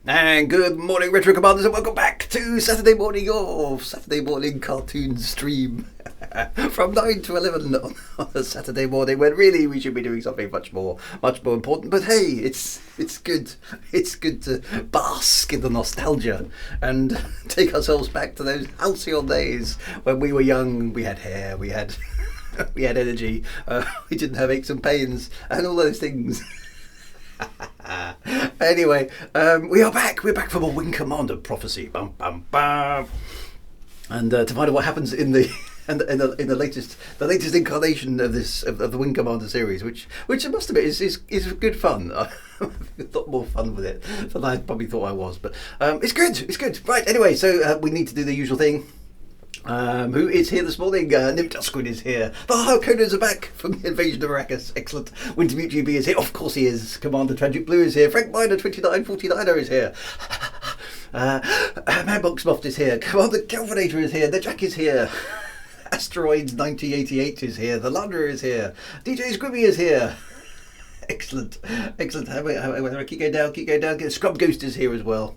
And good morning, Retro Commanders, and welcome back to Saturday morning, your Saturday morning cartoon stream from 9 to 11 on a Saturday morning, when really we should be doing something much more important. But hey, it's good. It's good to bask in the nostalgia and take ourselves back to those halcyon days when we were young. We had hair, we had we had energy, we didn't have aches and pains, and all those things. Anyway, we are back. We're back from a Wing Commander prophecy. Bum, bum, bum. And to find out what happens in the in the latest incarnation of the Wing Commander series, which I must admit is good fun. I'm having a lot more fun with it than I probably thought I was, but it's good. It's good. Right. Anyway, so we need to do the usual thing. Who is here this morning? Nim Duskwin is here. The Harkonnens are back from the invasion of Arrakis. Excellent. Wintermute GB is here. Of course he is. Commander Tragic Blue is here. Frank Miner 2949er is here. Mad Monk Moft is here. Commander Galvanator is here. The Jack is here. Asteroids 9088 is here. The Lander is here. DJ Squibby is here. Excellent. Excellent. Keep going down. Scrub Ghost is here as well.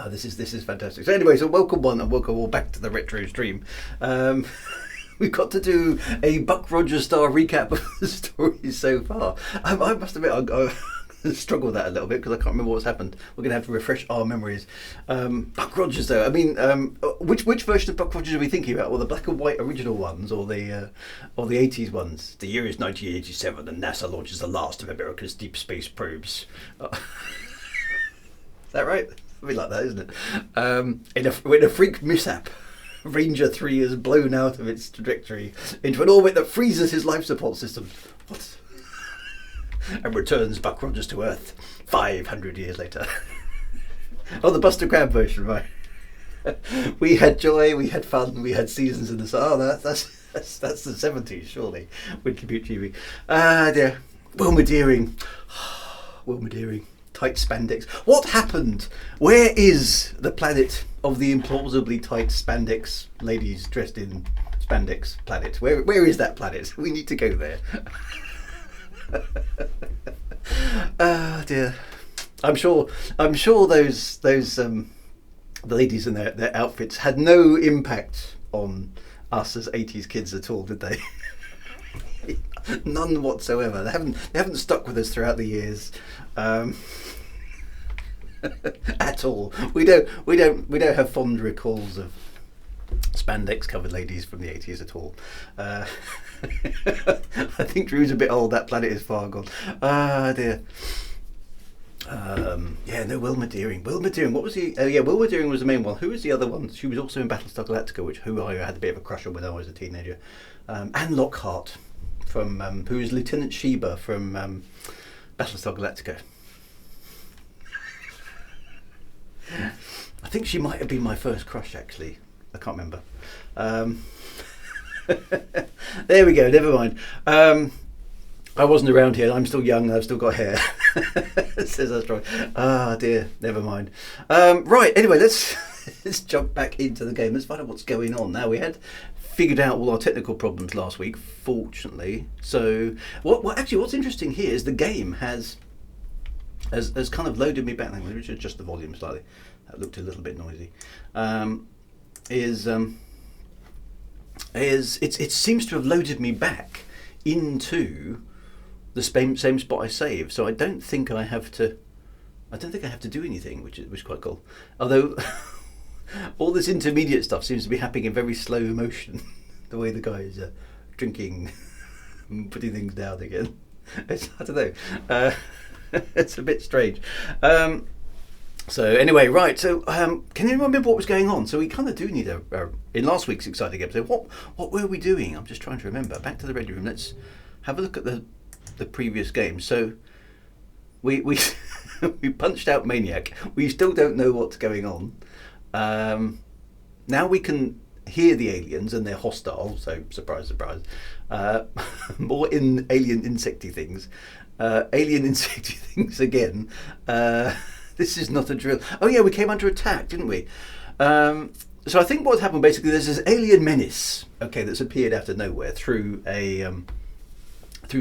This is fantastic. So anyway, so welcome one and welcome all back to the retro stream. We've got to do a Buck Rogers style recap of the stories so far. I must admit, I struggle with that a little bit because I can't remember what's happened. We're going to have to refresh our memories. Buck Rogers, though. I mean, which version of Buck Rogers are we thinking about? Well, the black and white original ones, or the 80s ones? The year is 1987, and NASA launches the last of America's deep space probes. Is that right? Something like that, isn't it? In a freak mishap, Ranger 3 is blown out of its trajectory into an orbit that freezes his life support system. What? And returns Buck Rogers to Earth 500 years later. Oh, the Buster Crab version, right? We had joy, we had fun, we had seasons in the sun. Oh, that's the 70s, surely. With Compute TV. Ah, dear. Wilma Deering. Wilma Deering. Tight spandex. What happened? Where is the planet of the implausibly tight spandex ladies dressed in spandex planet? Where is that planet? We need to go there. Ah, dear. I'm sure those the ladies and their outfits had no impact on us as 80s kids at all, did they? None whatsoever. They haven't stuck with us throughout the years. At all. We don't have fond recalls of spandex covered ladies from the 80s at all. I think Drew's a bit old. That planet is far gone. Ah, dear. Yeah, no, Wilma Deering. Wilma Deering, what was he? Yeah, Wilma Deering was the main one. Who was the other one? She was also in Battlestar Galactica, who I had a bit of a crush on when I was a teenager. Anne Lockhart, from who is Lieutenant Sheba from Battlestar Galactica. I think she might have been my first crush, actually. I can't remember. There we go, never mind. I wasn't around here. I'm still young. I've still got hair. Says Asteroid. Ah, dear. Never mind. Right. Anyway, let's jump back into the game. Let's find out what's going on now. We had figured out all our technical problems last week, fortunately. So, what's interesting here is the game has kind of loaded me back. Let me adjust the volume slightly. That looked a little bit noisy. It seems to have loaded me back into the same spot I saved. So I don't think I have to do anything, which is quite cool. Although all this intermediate stuff seems to be happening in very slow motion. The way the guy is drinking, and putting things down again. I don't know. It's a bit strange. So anyway, right. So can you remember what was going on? So we kind of do need in last week's exciting episode. What were we doing? I'm just trying to remember. Back to the ready room. Let's have a look at the previous game. So we we punched out Maniac. We still don't know what's going on. Now we can hear the aliens and they're hostile. So surprise, surprise. More alien insecty things. Alien insecty things again. This is not a drill. Oh yeah, we came under attack, didn't we? So I think what happened basically, there's this alien menace, okay, that's appeared out of nowhere through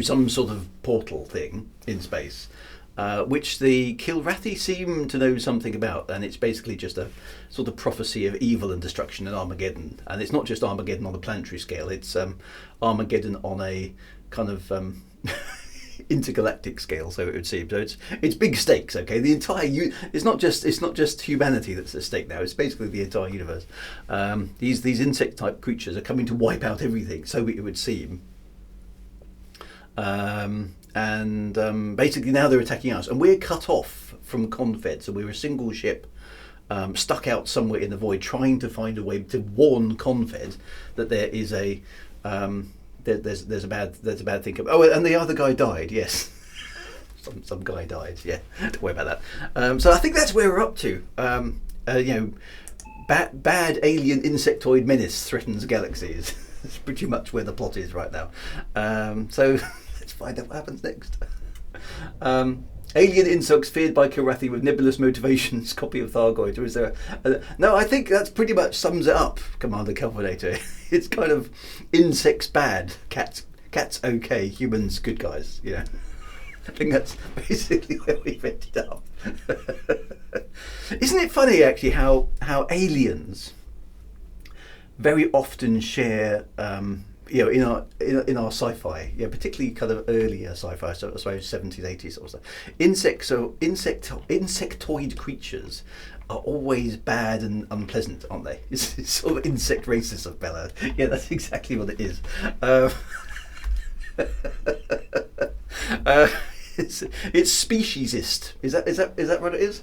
some sort of portal thing in space. which the Kilrathi seem to know something about, and it's basically just a sort of prophecy of evil and destruction and Armageddon. And it's not just Armageddon on a planetary scale; it's Armageddon on a kind of intergalactic scale. So it would seem. So it's big stakes. Okay, the entire it's not just humanity that's at stake now. It's basically the entire universe. These insect type creatures are coming to wipe out everything. So it would seem. Basically now they're attacking us, and we're cut off from Confed, so we're a single ship stuck out somewhere in the void, trying to find a way to warn Confed that there is a there's a bad thing. Oh, and the other guy died. Yes, some guy died. Yeah, don't worry about that. So I think that's where we're up to. Bad alien insectoid menace threatens galaxies. That's pretty much where the plot is right now. So. Let's find out what happens next. Alien insects feared by Kilrathi with nebulous motivations. Copy of Thargoid. Or is there no, I think that's pretty much sums it up, Commander Calvinator. It's kind of insects bad, cats okay, humans good guys. You know, I think that's basically where we've ended up. Isn't it funny actually how aliens very often share in our sci-fi, particularly kind of earlier sci-fi, so I suppose 70s, 80s sort of stuff. Insectoid creatures are always bad and unpleasant, aren't they? It's sort of insect racism, Bella. Yeah, that's exactly what it is. It's speciesist. Is that what it is?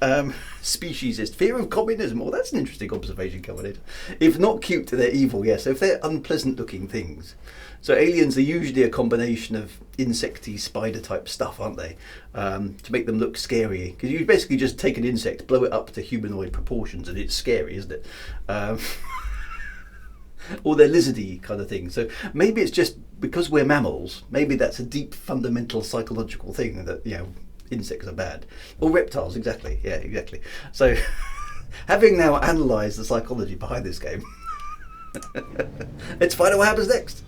Speciesist, fear of communism. Well, that's an interesting observation, Covenant. If not cute, they're evil. Yes, so if they're unpleasant-looking things. So aliens are usually a combination of insecty, spider-type stuff, aren't they? To make them look scary, because you basically just take an insect, blow it up to humanoid proportions, and it's scary, isn't it? Or they're lizardy kind of thing. So maybe it's just because we're mammals. Maybe that's a deep, fundamental psychological thing that insects are bad. Or reptiles, exactly. Yeah, exactly. So, having now analysed the psychology behind this game, let's find out what happens next.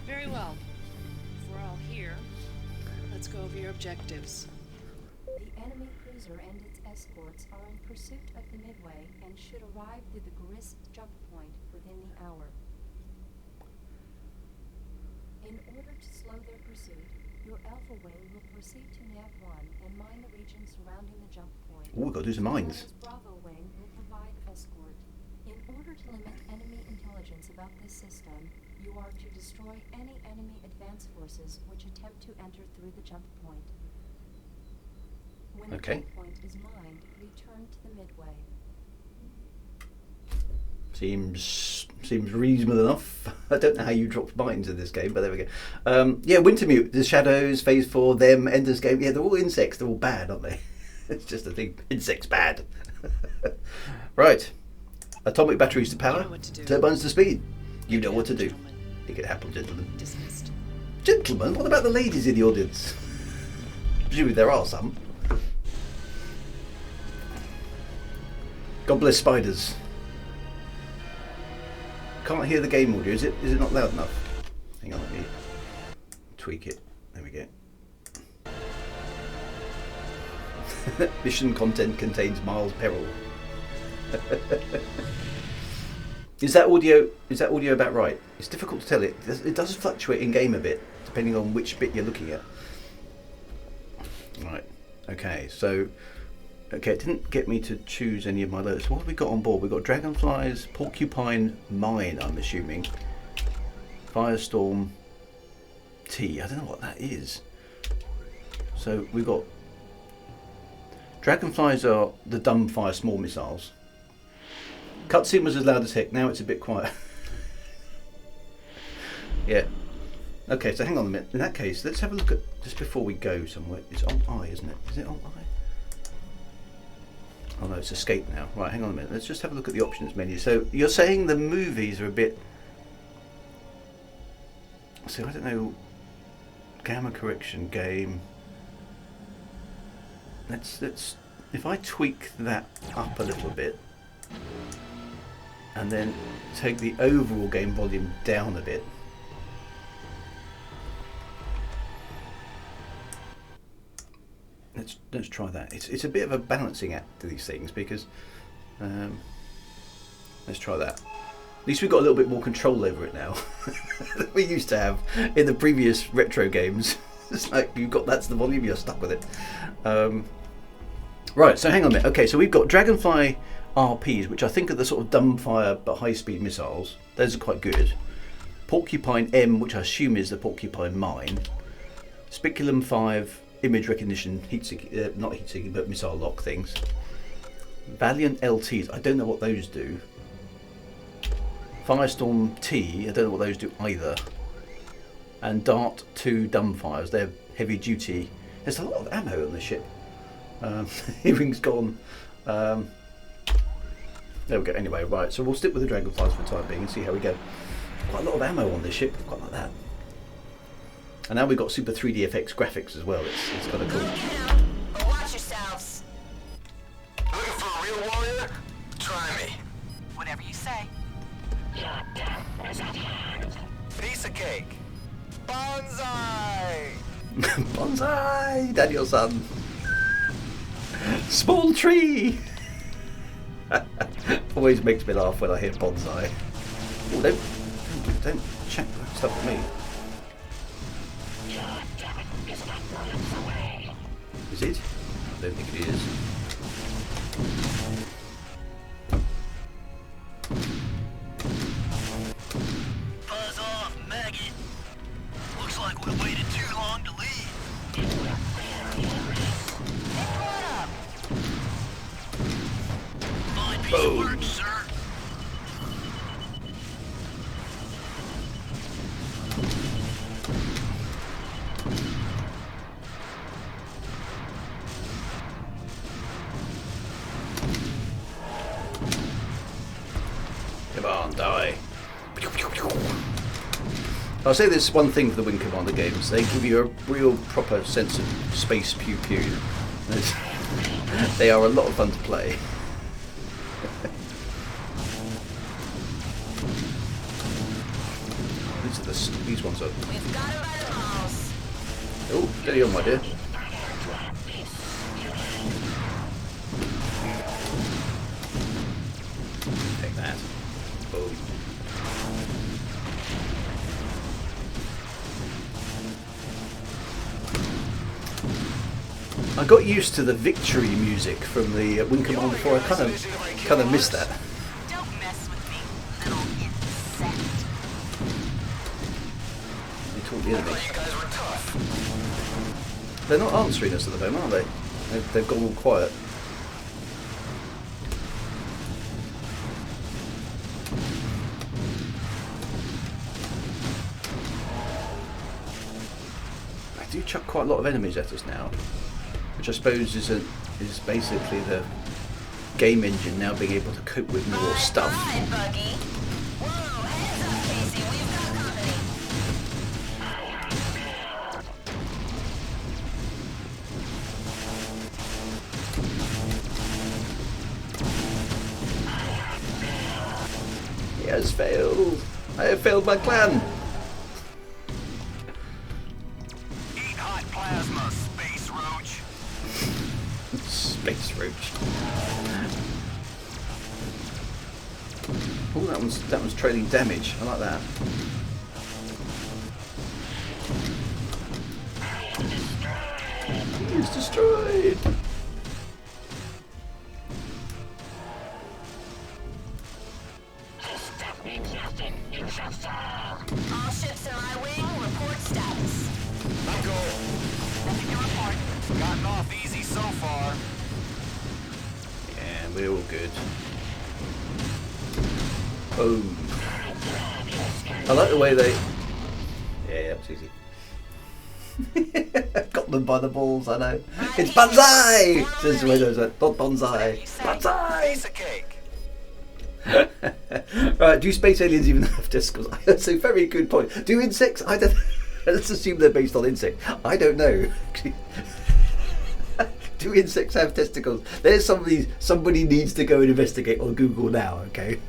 Very well. If we're all here, let's go over your objectives. The enemy cruiser and its escorts are in pursuit of the Midway and should arrive through the Grist jump point within the hour. In order to slow their pursuit, your Alpha Wing will proceed to Nav 1 and mine the region surrounding the jump point. Oh, we've got to do some mines. Bravo Wing will provide escort. In order to limit enemy intelligence about this system, you are to destroy any enemy advance forces which attempt to enter through the jump point. When the jump point is mined, return to the Midway. Seems reasonable enough. I don't know how you dropped mines in this game, but there we go. Wintermute, the Shadows, Phase 4, them, Ender's Game. Yeah, they're all insects. They're all bad, aren't they? It's just a thing. Insects bad. Right. Atomic batteries to power. Turbines to speed. You know what to do. Make it happen, gentlemen. Dismissed. Gentlemen, what about the ladies in the audience? Presumably there are some. God bless spiders. Can't hear the game audio. Is it not loud enough? Hang on, let me tweak it. There we go. Mission content contains Miles' peril. Is that audio about right? It's difficult to tell. It does fluctuate in game a bit depending on which bit you're looking at. Right. Okay. So. Okay, it didn't get me to choose any of my loads. What have we got on board? We've got dragonflies, porcupine, mine, I'm assuming. Firestorm, T. I don't know what that is. So we've got... Dragonflies are the dumbfire small missiles. Cutscene was as loud as heck. Now it's a bit quiet. Yeah. Okay, so hang on a minute. In that case, let's have a look at... Just before we go somewhere. It's on I, isn't it? Is it on I? Oh no, it's escape now. Right, hang on a minute. Let's just have a look at the options menu. So you're saying the movies are a bit... So I don't know... Gamma correction game... Let's... If I tweak that up a little bit... And then take the overall game volume down a bit... let's try that. It's a bit of a balancing act to these things because let's try that. At least we've got a little bit more control over it now than we used to have in the previous retro games. It's like that's the volume, you're stuck with it. Right, so hang on a minute. Okay, so we've got Dragonfly RPs, which I think are the sort of dumbfire but high-speed missiles. Those are quite good. Porcupine M, which I assume is the Porcupine Mine. Spiculum 5, image recognition, not heat-seeking, but missile lock things. Valiant LTs, I don't know what those do. Firestorm T, I don't know what those do either. And Dart 2 dumbfires, they're heavy duty. There's a lot of ammo on this ship. Earring's gone. There we go. Anyway, right, so we'll stick with the Dragonflies for the time being and see how we go. Quite a lot of ammo on this ship, quite like that. And now we've got super 3D FX graphics as well. It's kind of cool. Watch yourselves. Looking for a real warrior? Try me. Whatever you say. Piece of cake. Bonsai! Bonsai, Daniel-san. Small tree. Always makes me laugh when I hear bonsai. Oh, don't check that stuff with me. Is it? I don't think it is. Buzz off, maggot. Looks like we waited too long to leave. Fine piece of work, sir. Come on, die. I'll say this one thing for the Wing Commander games: they give you a real proper sense of space pew pew. They are a lot of fun to play. These ones are. We've got him by the balls. Oh, steady on, my dear. Take that. Boom. I got used to the victory music from the Wing Commander 4. I kind of missed that. Don't mess with me, little insect. They taught the enemy. You guys were tough. They're not answering us at the moment, are they? They've gone all quiet. I do chuck quite a lot of enemies at us now, which I suppose is basically the game engine now being able to cope with more stuff. Hi, Buggy. Whoa, heads up, Casey. We've got company. He has failed. I have failed my plan. Eat hot plasma, space roach. Space roach. Oh, that one's trailing damage. I like that. He is destroyed. All ships in my wing, report status. I'm cool. Nothing to report. Gotten off easy so far. Yeah, we're all good. Boom. I like the way they... Yeah, it's easy. Got them by the balls, I know. It's Banzai! Says the windows, not Bonsai. Banzai! Piece of cake. Right, do space aliens even have testicles? That's a very good point. Do insects? I don't. Let's assume they're based on insects. I don't know. Do insects have testicles? There's somebody needs to go and investigate on Google now, okay?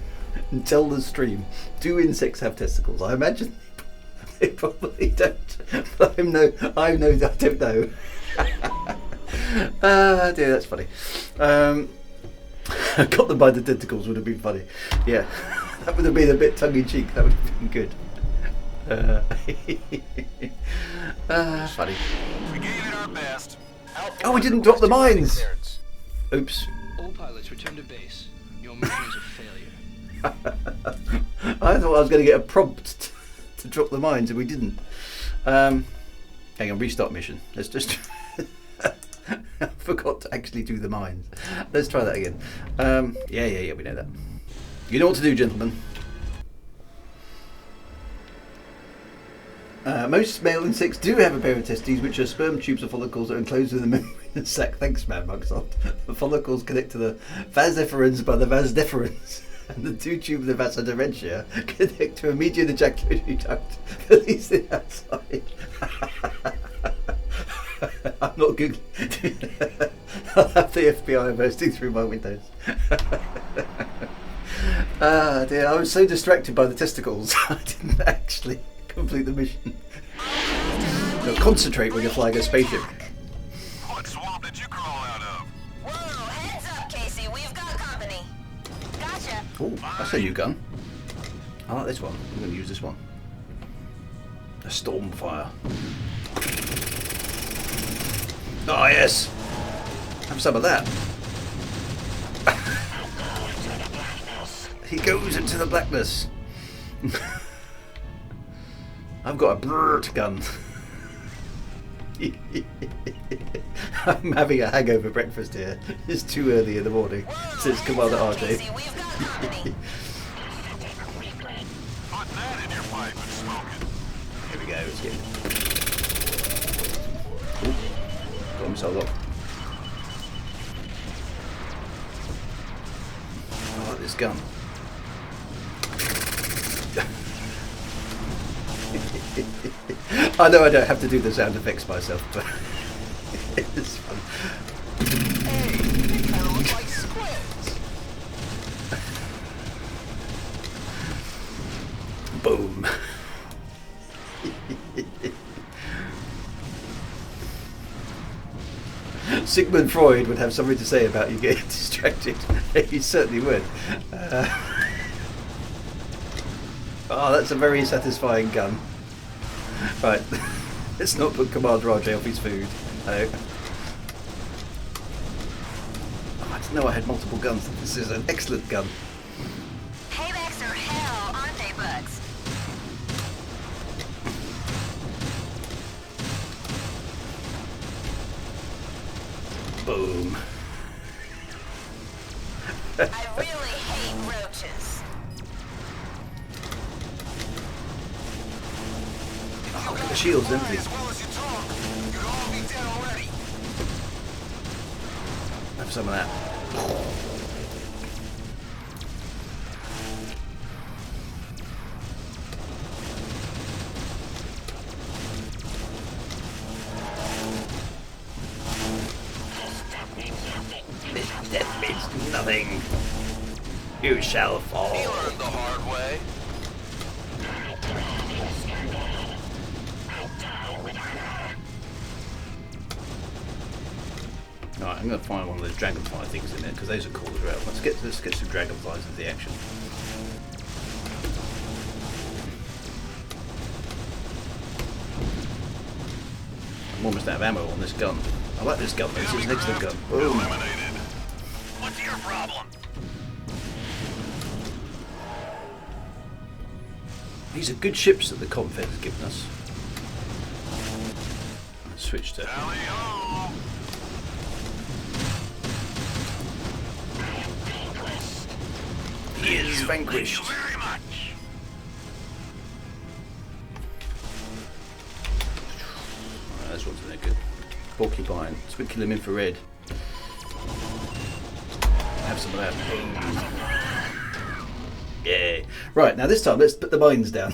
And tell the stream. Do insects have testicles? I imagine they probably don't. But I don't know. Ah, dear, that's funny. Got them by the tentacles would have been funny. Yeah, that would have been a bit tongue-in-cheek. That would have been good. Funny. We gave it our best. Oh, we didn't drop the mines. Oops. All pilots return to base. Your mission is a failure. I thought I was going to get a prompt to drop the mines, and we didn't. Hang on, restart mission. Let's just. I forgot to actually do the mines. Let's try that again. Yeah, we know that. You know what to do, gentlemen. Most male insects do have a pair of testes, which are sperm tubes or follicles that are enclosed in the membrane sac. Thanks, man, Microsoft. The follicles connect to the vas efferens by the vas deferens, and the two tubes of the vas deferentia connect to a median ejaculatory duct releasing outside. I'm not Googling. I'll have the FBI bursting through my windows. Ah, dear, I was so distracted by the testicles, I didn't actually complete the mission. So concentrate when you're flying a spaceship. What swamp did you crawl out of? Whoa, heads up, Casey. We've got company. Gotcha. Oh, that's a new gun. I like this one. I'm going to use this one. A Stormfire. Oh, yes. Have some of that. He goes into the blackness. I've got a Brrt gun. I'm having a hangover breakfast here. It's too early in the morning, says Commander RJ. Casey, we've got company. Put that in your pipe and smoke it. Here we go, let's get it. Ooh, got himself up. I like this gun. I know I don't have to do the sound effects myself, but it's fun. Hey, they kind of look like squids. Boom. Sigmund Freud would have something to say about you getting distracted. He certainly would. Oh, that's a very satisfying gun. Right, let's not put Commander RJ off his food. No. Oh, I didn't know I had multiple guns. This is an excellent gun. Paybacks are hell, aren't they, Bugs? Boom. I really hate roaches. Oh, look at the shield's empty. As well as you talk, you'd all be dead already. Have some of that. This death means nothing. You shall fall. He learned the hard way. Alright, I'm going to find one of those dragonfly things in there because those are cool as well. Let's get some dragonflies into the action. I'm almost out of ammo on this gun. I like this gun, though. This is an excellent gun. Boom. Eliminated. What's your problem? These are good ships that the Confed has given us. Let's switch to. Tally-ho! He is vanquished. Thank you very much. Right, this one's no good. Porcupine. Let's kill him infrared. Have some of that. Yeah. Right, now this time let's put the mines down.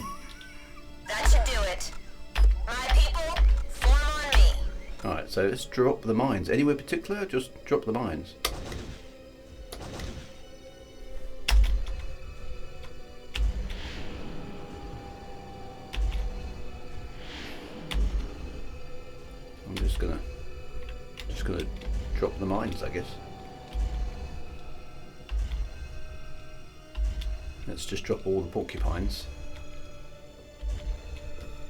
That should do it. My people, form on me. Alright, so let's drop the mines. Anywhere particular? Just drop the mines. I'm just gonna bombers, I guess. Let's just drop all the porcupines.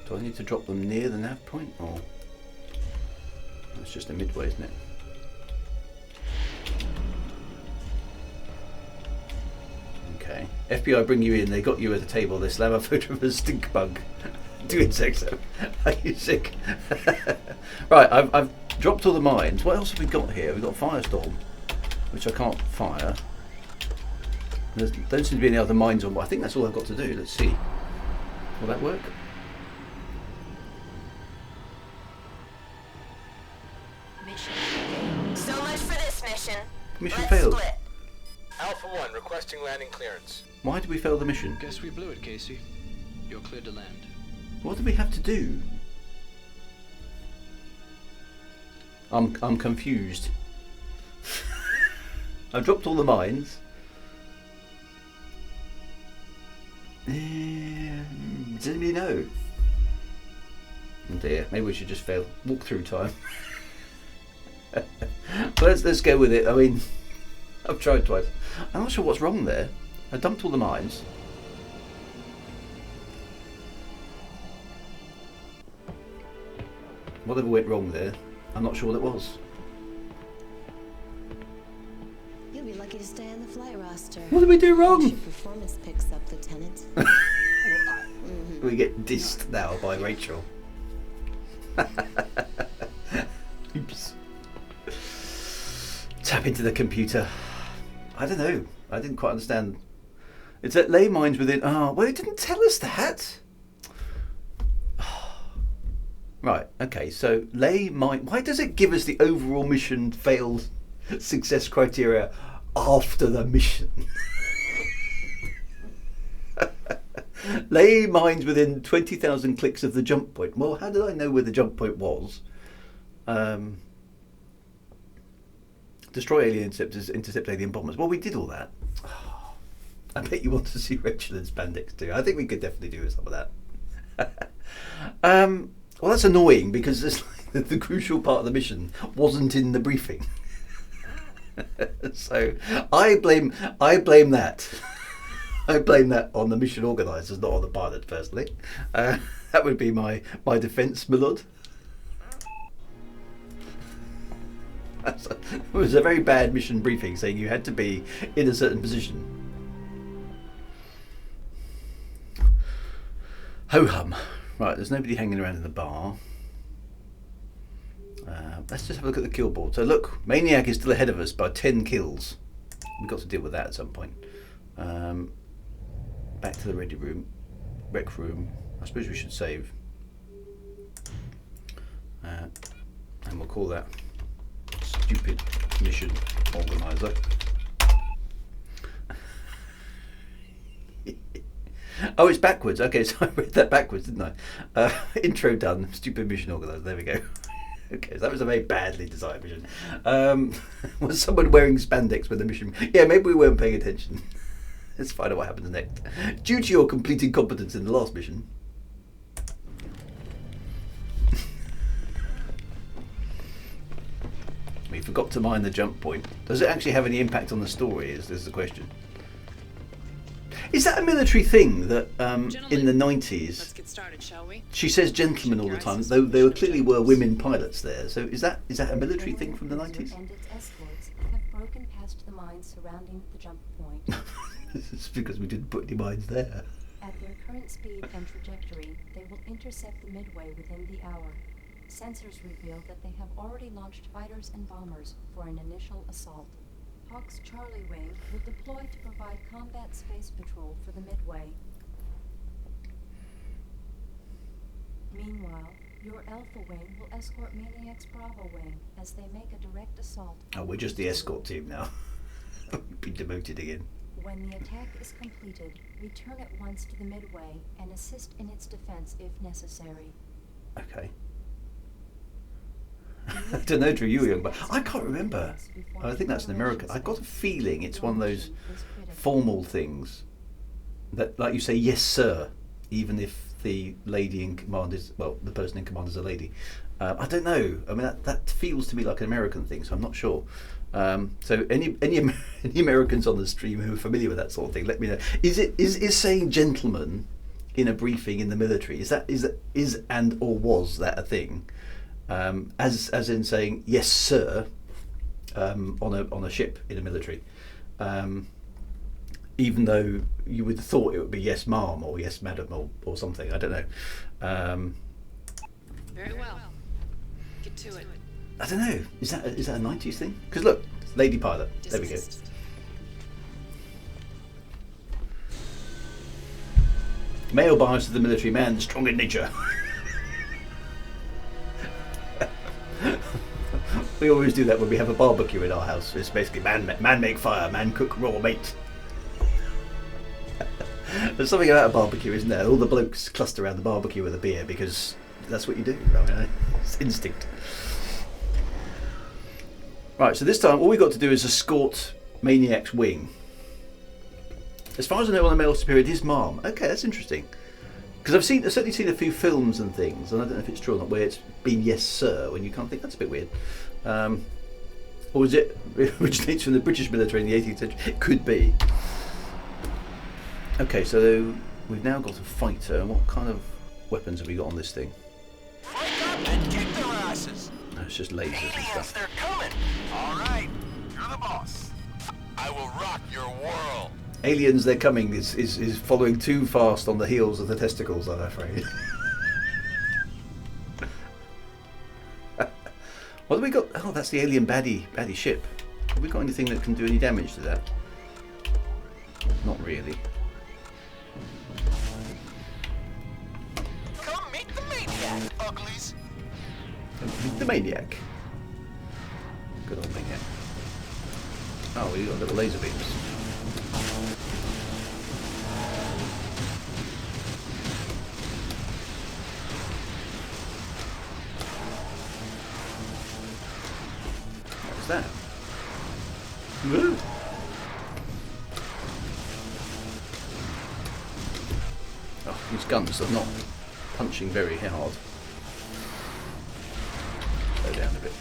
Do I need to drop them near the nav point, or it's just a midway, isn't it? Okay. FBI bring you in. They got you at the table. They slam a photo of a stink bug. Doing sex. Are you sick? Right. I've dropped all the mines. What else have we got here? We've got Firestorm, which I can't fire. There don't seem to be any other mines on. I think that's all I've got to do. Let's see. Will that work? So much for this mission. Mission Let's failed. split. Alpha 1 requesting landing clearance. Why did we fail the mission? Guess we blew it, Casey. You're cleared to land. What did we have to do? I'm confused. I've dropped all the mines. Does anybody know? Oh dear, maybe we should just fail walk through time. But let's go with it. I mean, I've tried twice. I'm not sure what's wrong there. I dumped all the mines. Whatever went wrong there, I'm not sure what it was. You'll be lucky to stay on the flight roster. What did we do wrong? Once your performance picks up, Lieutenant. We get dissed now by Rachel. Oops. Tap into the computer. I don't know. I didn't quite understand. It's at lay mines within. Oh, well, it didn't tell us that. Right. Okay. So lay mine. Why does it give us the overall mission failed success criteria after the mission? Lay mines within 20,000 clicks of the jump point. Well, how did I know where the jump point was? Destroy alien interceptors, intercept alien bombers. Well, we did all that. I bet you want to see Rachel and Spandex too. I think we could definitely do some of that. Well, that's annoying because it's like the crucial part of the mission wasn't in the briefing. So I blame that. I blame that on the mission organisers, not on the pilot, personally. That would be my defence, my lord. It was a very bad mission briefing saying you had to be in a certain position. Ho-hum. Right, there's nobody hanging around in the bar. Let's just have a look at the kill board. So look, Maniac is still ahead of us by 10 kills. We've got to deal with that at some point. Back to the ready room, rec room. I suppose we should save. And we'll call that stupid mission organizer. Oh, it's backwards. Okay, so I read that backwards, didn't I? Intro done. Stupid mission organizer. There we go. Okay, so that was a very badly designed mission. Was someone wearing spandex when the mission? Yeah, maybe we weren't paying attention. Let's find out what happens next. Due to your complete incompetence in the last mission. We forgot to mine the jump point. Does it actually have any impact on the story? Is the question. Is that a military thing that in the 90s? Let's get started, shall we? She says gentlemen all the time, though there clearly were women pilots there. So is that a military thing from the 90s? And its escorts have broken past the mines surrounding the jump point. It's because we didn't put any mines there. At their current speed and trajectory, they will intercept the Midway within the hour. Sensors reveal that they have already launched fighters and bombers for an initial assault. Hawk's Charlie Wing will deploy to provide combat space patrol for the Midway. Meanwhile, your Alpha Wing will escort Maniac's Bravo Wing as they make a direct assault. Oh, we're just the escort team now. We've been demoted again. When the attack is completed, return at once to the Midway and assist in its defense if necessary. Okay. I don't know, Drew, you were young, but I can't remember. I think that's in America. I got a feeling it's one of those formal things that, like you say, yes, sir, even if the lady in command is, well, the person in command is a lady. I don't know. I mean, that feels to me like an American thing, so I'm not sure. So any Americans on the stream who are familiar with that sort of thing, let me know. Is saying gentleman in a briefing in the military, is and or was that a thing? As in saying yes sir on a ship in a military, even though you would have thought it would be yes ma'am or yes madam or something. I don't know. Very well. Get to it. I don't know. Is that a 90s thing? Because look, lady pilot. There we go. Dismissed. Male bias to the military man, strong in nature. We always do that when we have a barbecue in our house. It's basically man make fire, man cook raw meat. There's something about a barbecue, isn't there? All the blokes cluster around the barbecue with a beer because that's what you do. I mean, it's instinct. Right, so this time all we got to do is escort Maniac's wing. As far as I know, on the male superior, it is ma'am. Okay, that's interesting. Because I've certainly seen a few films and things, and I don't know if it's true or not, where it's been yes sir when you can't think. That's a bit weird. Or is it originates from the British military in the 18th century? It could be. Okay, so we've now got a fighter. What kind of weapons have we got on this thing? Wake up and kick their asses. No, it's just lasers and Aliens, stuff. they're coming. All right, you're the boss. I will rock your world. Aliens, they're coming is following too fast on the heels of the testicles, I'm afraid. What have we got? Oh, that's the alien baddie ship. Have we got anything that can do any damage to that? Not really. Come meet the Maniac, uglies. Meet the Maniac. Good old Maniac. Oh, we got little laser beams. What's that? Woo! Oh, these guns are not punching very hard. Slow down a bit.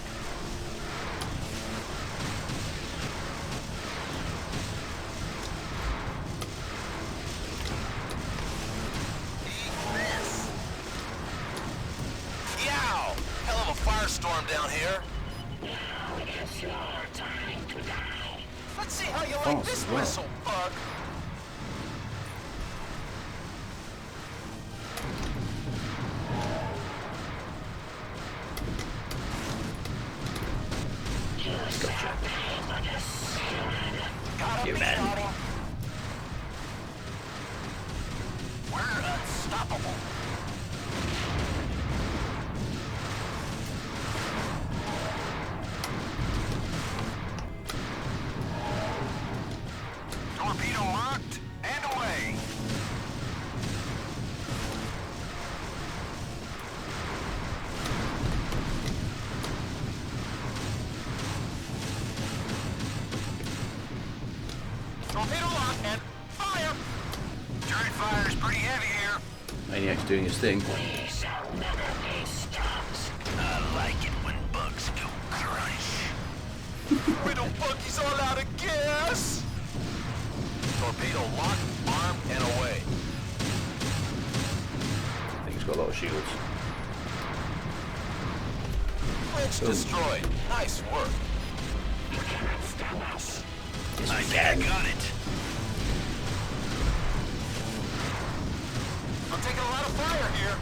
Yow! Hell of a firestorm down here. Let's see how you like Oh, this wow. whistle, bug. Gotcha. Got You him, man. got him. We're unstoppable. Torpedo locked and away. Torpedo locked and fire. Turret fire is pretty heavy here. Maniac's doing his thing. I like it when bugs go crunch. Little buggy's all out of gas. Torpedo locked, armed, and away. I think he's got a lot of shields. Bridge destroyed. Nice work. I got it. I'm taking a lot of fire here.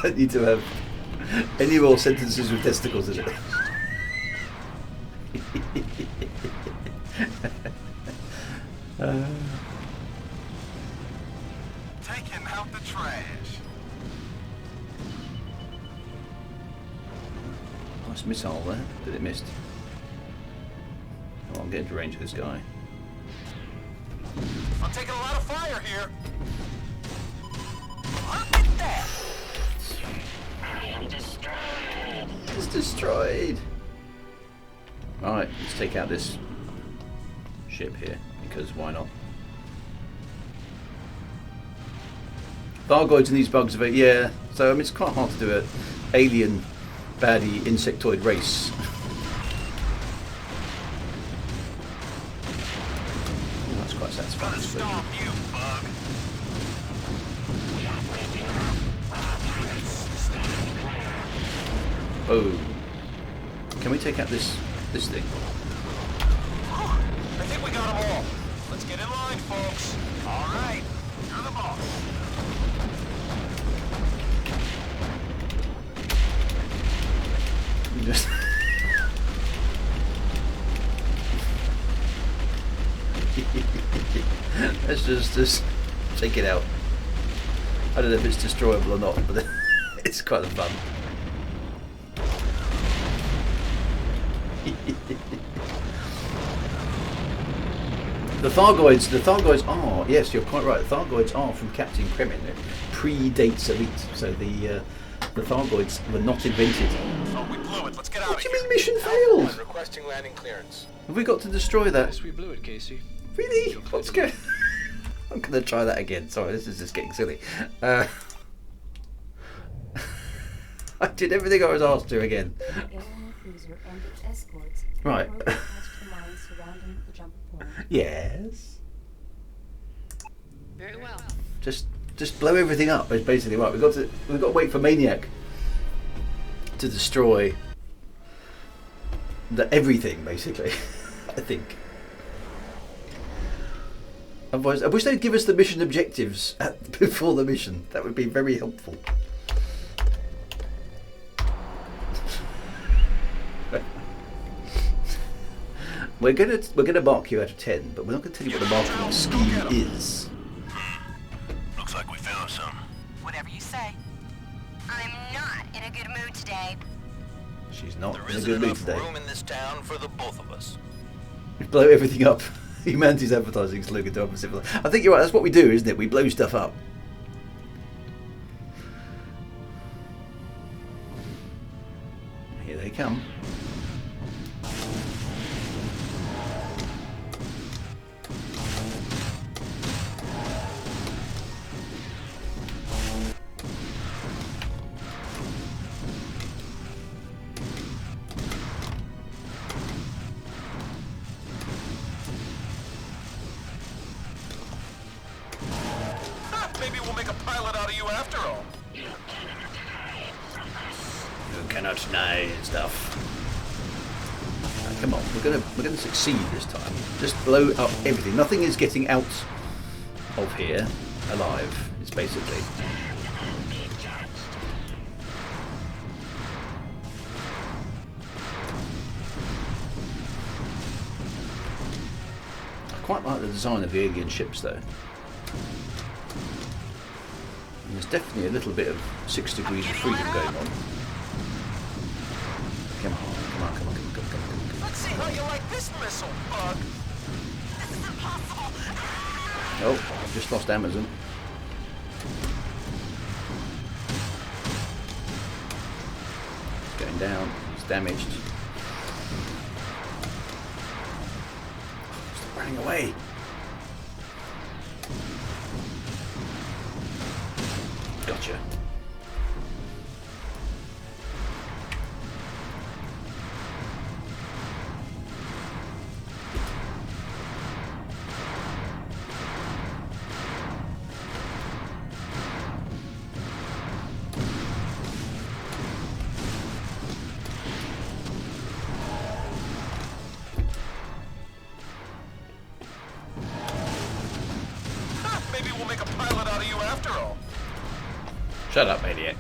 Don't need to have any more sentences with testicles in it. Taking out the trash. Nice missile there, but it missed. Oh, I'm getting to range of this guy. I'm taking a lot of fire here. Look at that. It's destroyed. Alright, let's take out this ship here, because why not? Thargoids and these bugs are yeah. So I mean, it's quite hard to do a alien baddie insectoid race. Oh, that's quite satisfying. Gotta stop you, bug. Oh, can we take out this thing? I think we got them all. Let's get in line, folks. All right, you're the boss. Just let's just take it out. I don't know if it's destroyable or not, but it's quite fun. The Thargoids are, yes, you're quite right. The Thargoids are from Captain Kremin. It predates Elite, so the Thargoids were not invented. Oh, we blew it. Let's get out What of do here. you mean mission failed? Requesting landing clearance. Have we got to destroy that? Yes, we blew it, Casey. Really? What's going? I'm going to try that again. Sorry, this is just getting silly. I did everything I was asked to again. The alien cruiser and its escorts Right. approach past the mines surrounding the jump point. Yes. Very well. Just blow everything up. Is basically right. We've got to wait for Maniac to destroy everything. Basically, I think. Otherwise, I wish they'd give us the mission objectives before the mission. That would be very helpful. We're gonna mark you out of 10, but we're not gonna tell you what the marking scheme is. Looks like we found some. Whatever you say. I'm not in a good mood today. She's not There in a isn't good mood enough today. room in this town for the both of us. Blow everything up. Humanity's advertising slogan to opposite. I think you're right. That's what we do, isn't it? We blow stuff up. Here they come. Maybe we'll make a pilot out of you after all. You cannot deny stuff. Right, come on, we're gonna succeed this time. Just blow up everything. Nothing is getting out of here alive. It's basically. I quite like the design of the alien ships, though. And there's definitely a little bit of 6 degrees of freedom going on. Come on. Let's see how you like this missile, bug. This is impossible. Oh, I've just lost Amazon. It's going down. It's damaged. Stop running away. Gotcha. Maybe we'll make a pilot out of you after all. Shut up, Maniac.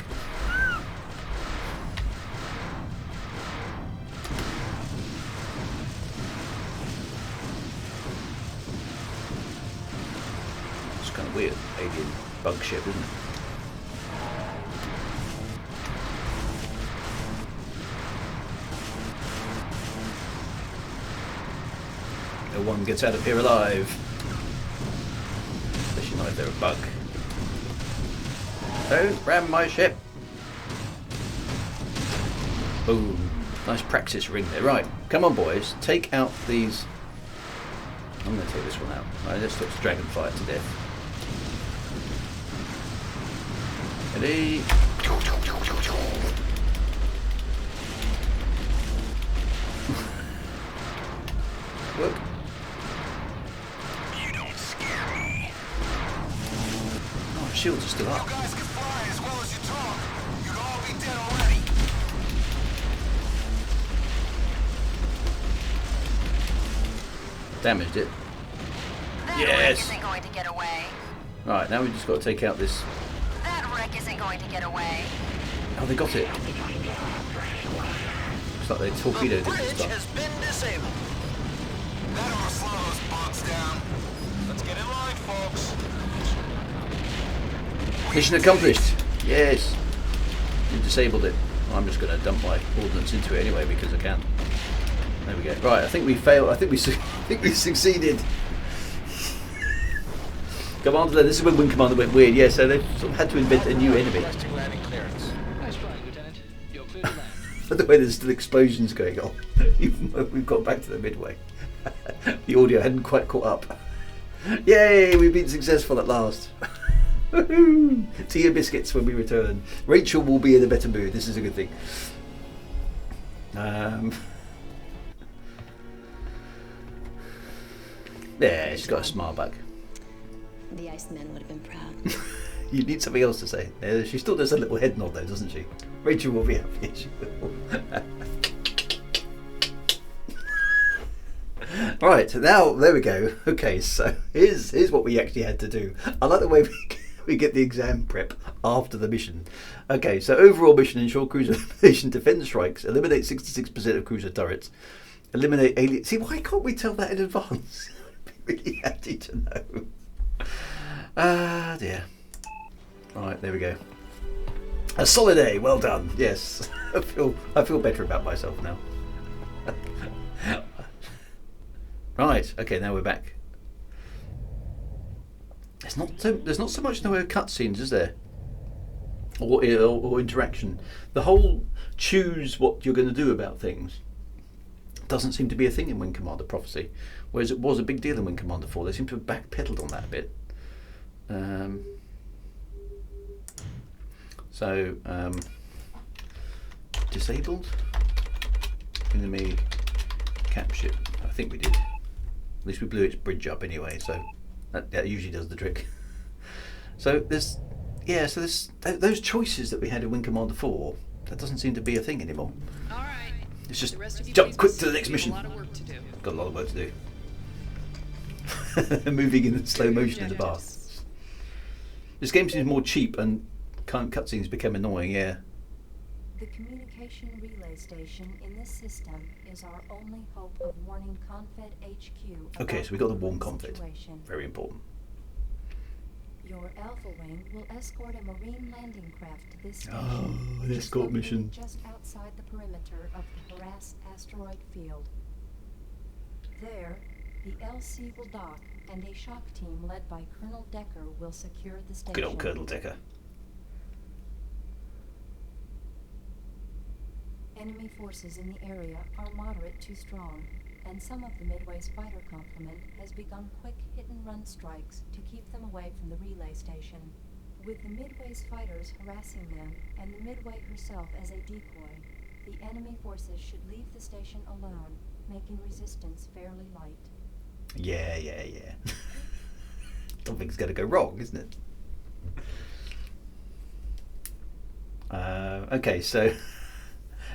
It's kind of weird, alien bug ship, isn't it? No one gets out of here alive. Especially not if they're a bug. Don't ram my ship. Boom. Nice practice ring there. Right, come on boys, take out these. I'm going to take this one out. Right, let's dragonfly it to death. Ready? Work. You don't scare me. Oh, shields are still You up. guys can fly as well as you talk. You'd all be dead already. Damaged it. That Yes. wreck isn't going to get away. Right, now we've just got to take out this. That wreck isn't going to get away. Oh, they got it. Looks like they torpedoed it The this bridge time. has been disabled. That ought to slow those bugs down. Let's get in line, folks. Mission accomplished. Yes. We disabled it. I'm just going to dump my ordnance into it anyway because I can. There we go. Right, I think we failed. I think we succeeded. Commander, this is when Wing Commander went weird. Yeah, so they sort of had to invent a new enemy. Requesting landing clearance. Nice trying, Lieutenant. You're clear to land. By the way, there's still explosions going on. Even though we've got back to the Midway. The audio hadn't quite caught up. Yay, we've been successful at last. Woohoo! Tea and biscuits when we return. Rachel will be in a better mood. This is a good thing. Yeah, she's got a smile back. The Iceman would have been proud. You need something else to say. She still does a little head nod though, doesn't she? Rachel will be happy. She will. Right, now there we go. Okay, so here's what we actually had to do. I like the way we get the exam prep after the mission. Okay, so overall mission: ensure cruiser elimination, defend strikes, eliminate 66% of cruiser turrets, eliminate alien. See, why can't we tell that in advance? I'd be really handy to know. Ah dear. Right, there we go. A solid A. Well done. Yes, I feel better about myself now. Right. Okay. Now we're back. There's not so much in the way of cutscenes, is there? Or interaction. The whole choose what you're going to do about things doesn't seem to be a thing in Wing Commander Prophecy, whereas it was a big deal in Wing Commander 4. They seem to have backpedaled on that a bit. Disabled enemy captured. I think we did. At least we blew its bridge up anyway, so that usually does the trick. So there's those choices that we had in Wing Commander 4. That doesn't seem to be a thing anymore. All right. It's just The rest of you jump please quick to the proceed. next mission. We have a lot of work to do. Got a lot of work to do. Moving in slow motion in the bar. This game seems more cheap and cutscenes become annoying, yeah. The communication relay station in this system is our only hope of warning Confed HQ. Okay, about so we got the the warn current Confed. situation. Very important. Your Alpha Wing will escort a marine landing craft to this station. Oh, an which is escort located mission. just outside the perimeter of the harassed asteroid field. There, the LC will dock, and a shock team led by Colonel Decker will secure the station. Good old Colonel Decker. Enemy forces in the area are moderate to strong, and some of the Midway's fighter complement has begun quick hit-and-run strikes to keep them away from the relay station. With the Midway's fighters harassing them, and the Midway herself as a decoy, the enemy forces should leave the station alone, making resistance fairly light. Yeah. Something's going to go wrong, isn't it? Okay, so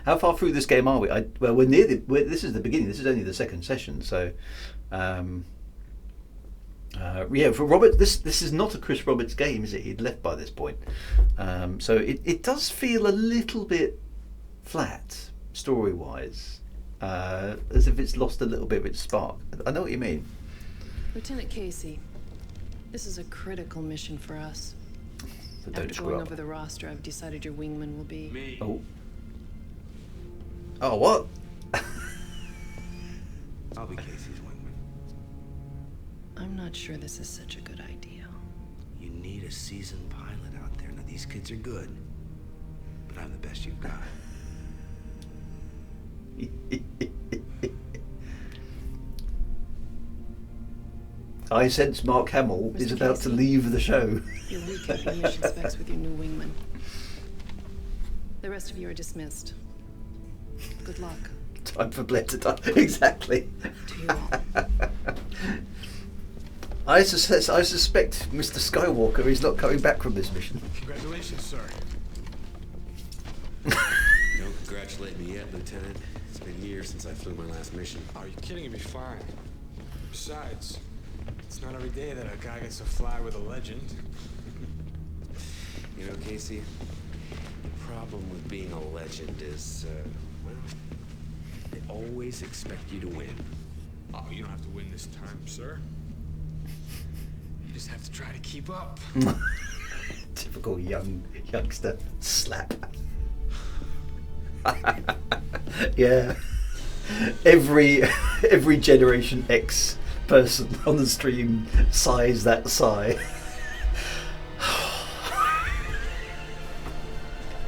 how far through this game are we? Well, we're near this is the beginning. This is only the second session, so yeah. For Robert, this is not a Chris Roberts game, is it? He'd left by this point, so it does feel a little bit flat story-wise, as if it's lost a little bit of its spark. I know what you mean. Lieutenant Casey, this is a critical mission for us. So don't After screw going up. over the roster, I've decided your wingman will be Me. Oh, what? I'll be Casey's wingman. I'm not sure this is such a good idea. You need a seasoned pilot out there. Now, these kids are good, but I'm the best you've got. I sense Mark Hamill is Mr. about to Casey. leave the show. You're recapping mission specs with your new wingman. The rest of you are dismissed. Good luck Time for Blair to die. Exactly. to you all. I suspect Mr. Skywalker is not coming back from this mission. Congratulations, sir. Don't congratulate me yet, Lieutenant. It's been years since I flew my last mission. Are you kidding? You'll be fine. Besides, it's not every day that a guy gets to fly with a legend. You know, Casey, the problem with being a legend is, well, they always expect you to win. Oh, you don't have to win this time, sir. You just have to try to keep up. Typical youngster slap. Yeah. Every Generation X person on the stream sighs that sigh.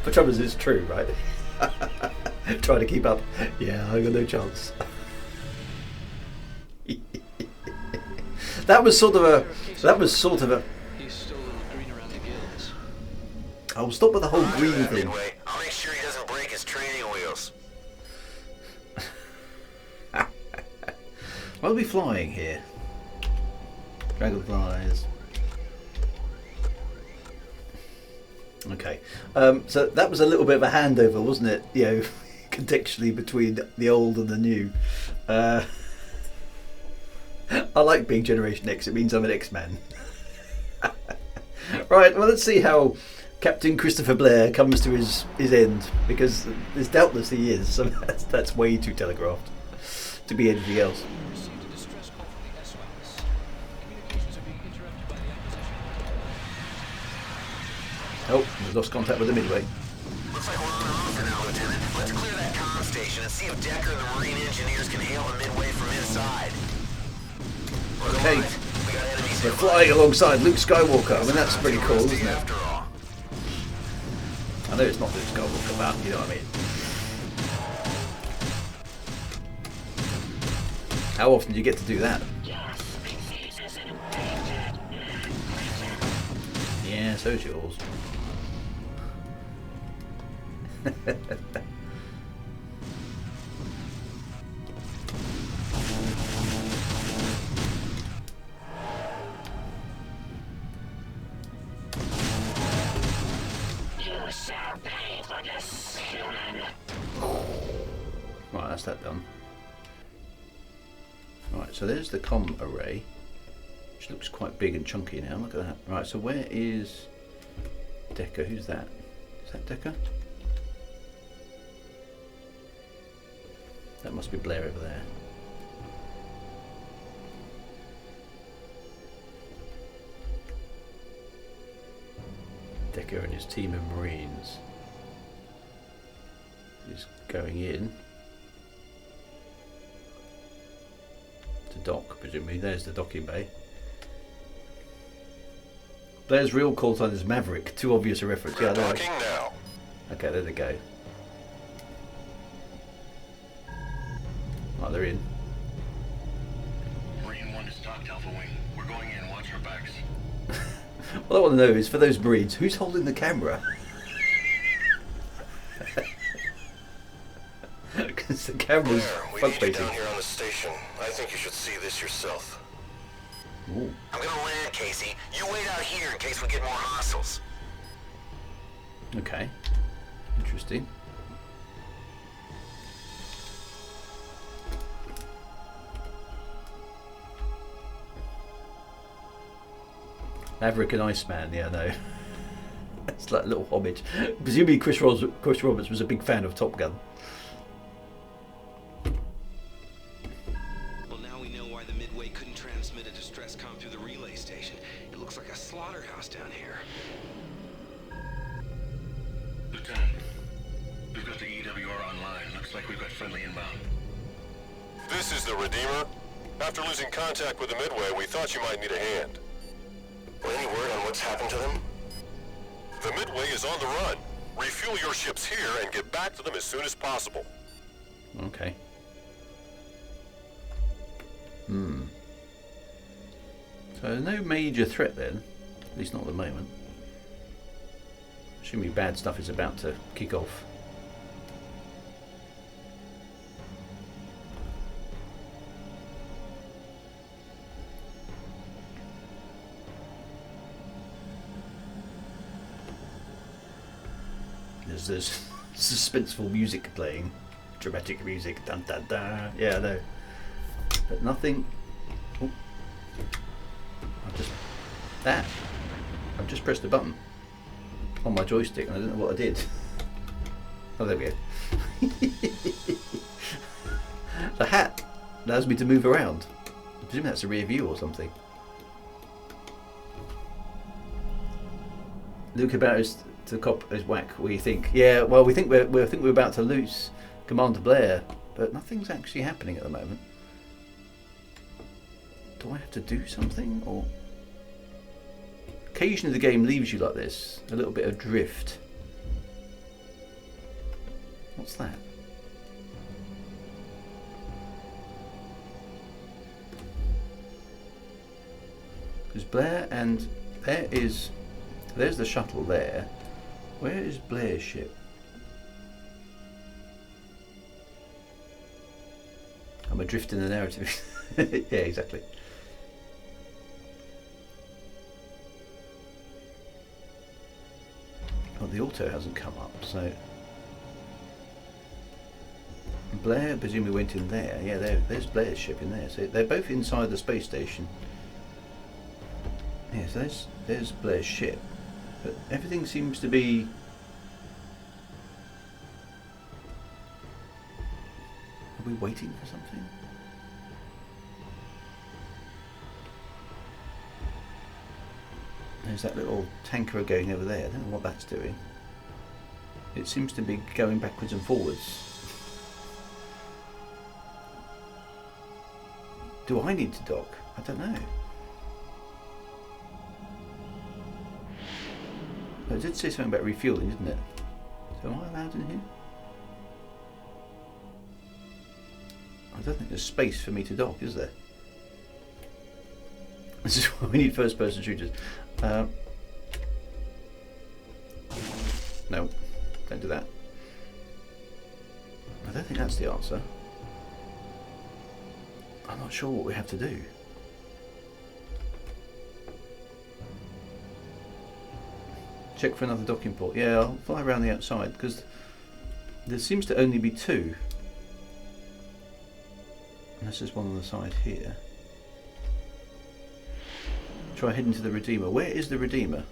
The trouble is, it's true, right? Trying to keep up. Yeah, I got no chance. That was sort of a. He's still a little green around the gills. I'll stop with the whole green thing. Midway, I'll make sure he doesn't break his training wheels. What are we flying here? Dragonflies. Okay, so that was a little bit of a handover, wasn't it? You know, contextually between the old and the new. I like being Generation X. It means I'm an X-Man. Right. Well, let's see how Captain Christopher Blair comes to his end, because there's doubtless he is. So that's way too telegraphed to be anything else. Received a distress call from the SOS. Communications are being interrupted by the acquisition. Oh, we've lost contact with the Midway. Looks like we're on our own for now, Lieutenant. Let's clear that comm station and see if Decker and the Marine engineers can hail the Midway from inside. Okay, We got enemies we're here. flying alongside Luke Skywalker. I mean, that's pretty cool, isn't it? After all. I know it's not Luke Skywalker, but you know what I mean. How often do you get to do that? Yeah, so's yours. Right, that's that done. Right, so there's the comm array, which looks quite big and chunky now. Look at that. Right, so where is Decker? Who's that? Is that Decker? That must be Blair over there. Decker and his team of Marines is going in to dock, presumably. There's the docking bay. Blair's real call sign is Maverick. Too obvious a reference. Yeah, I know. Docking now. Okay, there they go. Right, they're in. Marine 1 is docked, Alpha Wing. We're going in. Watch our backs. What I want to know is, for those Marines, who's holding the camera? Because the camera's We front need you facing. down here on the station. I think you should see this yourself. Ooh. I'm gonna land, Casey. You wait out here in case we get more hostiles. Okay. Interesting. Maverick and Iceman, yeah, no. It's like a little homage. Presumably Chris Roberts was a big fan of Top Gun. Well, now we know why the Midway couldn't transmit a distress comm through the relay station. It looks like a slaughterhouse down here. Lieutenant, we've got the EWR online. Looks like we've got friendly inbound. This is the Redeemer. After losing contact with the Midway, we thought you might need a hand. Any word on what's happened to them? The Midway is on the run. Refuel your ships here and get back to them as soon as possible. Okay. So no major threat then, at least not at the moment. Assuming bad stuff is about to kick off. There's suspenseful music playing, dramatic music, dun dun dun. Yeah, I know, but nothing. Oh. I've just pressed a button on my joystick and I don't know what I did. Oh, there we go. The hat allows me to move around. I presume that's a rear view or something. Luke about to cop his whack. What do you think? Yeah, well, we think we're about to lose Commander Blair, but nothing's actually happening at the moment. Do I have to do something, or occasionally the game leaves you like this, a little bit adrift. What's that? There's Blair, and there's the shuttle there. Where is Blair's ship? I'm adrift in the narrative. Yeah, exactly. Well, the auto hasn't come up, so Blair presumably went in there. Yeah, there's Blair's ship in there. So they're both inside the space station. Yeah, so there's Blair's ship. But everything seems to be... Are we waiting for something? There's that little tanker going over there. I don't know what that's doing. It seems to be going backwards and forwards. Do I need to dock? I don't know. It did say something about refueling, didn't it? So am I allowed in here? I don't think there's space for me to dock, is there? This is why we need first-person shooters. No, don't do that. I don't think that's the answer. I'm not sure what we have to do. Check for another docking port. Yeah, I'll fly around the outside because there seems to only be two. Unless there's one on the side here. Try heading to the Redeemer. Where is the Redeemer?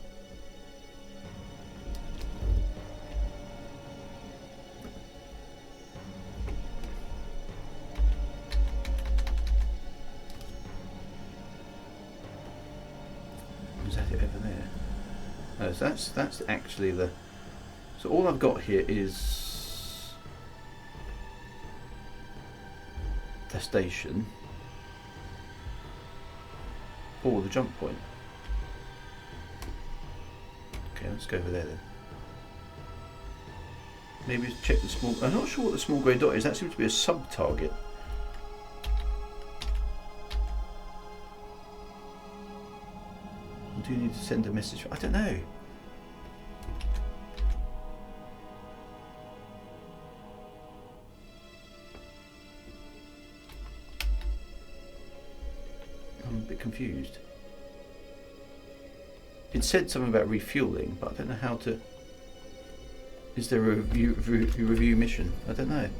Is that it over there? No, so that's actually the... So all I've got here is the station. Or the jump point. Okay, let's go over there then. Maybe check the small... I'm not sure what the small grey dot is. That seems to be a sub-target. Do you need to send a message? I don't know. I'm a bit confused. It said something about refueling, but I don't know how to... Is there a review mission? I don't know.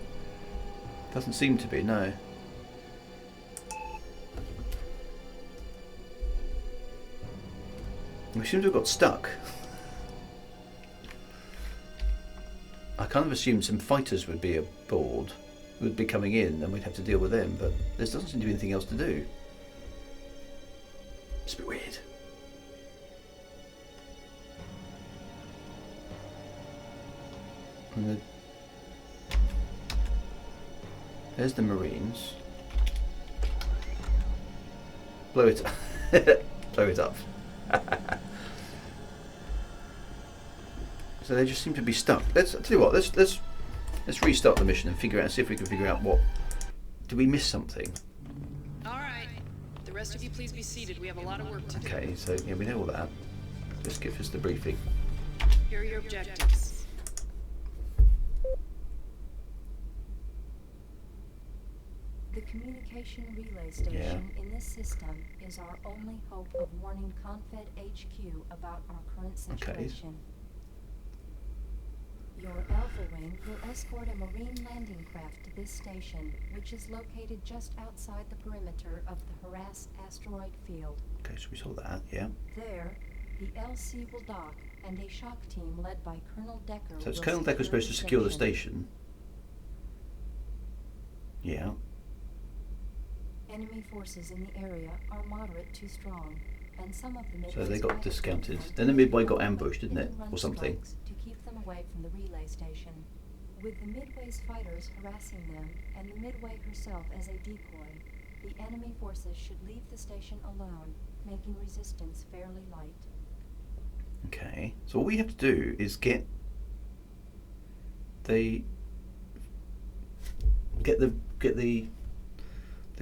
Doesn't seem to be, no. We seem to have got stuck. I kind of assumed some fighters would be aboard, would be coming in, and we'd have to deal with them, but there doesn't seem to be anything else to do. It's a bit weird. And there's the Marines. Blow it up. Blow it up. So they just seem to be stuck. Let's tell you what. Let's restart the mission and see if we can figure out what. Did we miss something? All right. The rest of you please be seated? We have a lot of work to do. Okay, so yeah, we know all that. Just give us the briefing. Here are your objectives. The communication relay station in this system is our only hope of warning Confed HQ about our current situation. Your Alpha Wing will escort a marine landing craft to this station, which is located just outside the perimeter of the harassed asteroid field. Okay, so we saw that, yeah. There, the LC will dock, and a shock team led by Colonel Decker. So it's Colonel Decker supposed to secure the station. Yeah. Enemy forces in the area are moderate to strong, and some of the So they got discounted. Then the Midway got ambushed, didn't it? Or something. To keep them away from the relay station. With the Midway's fighters harassing them, and the Midway herself as a decoy, the enemy forces should leave the station alone, making resistance fairly light. Okay. So all we have to do is get the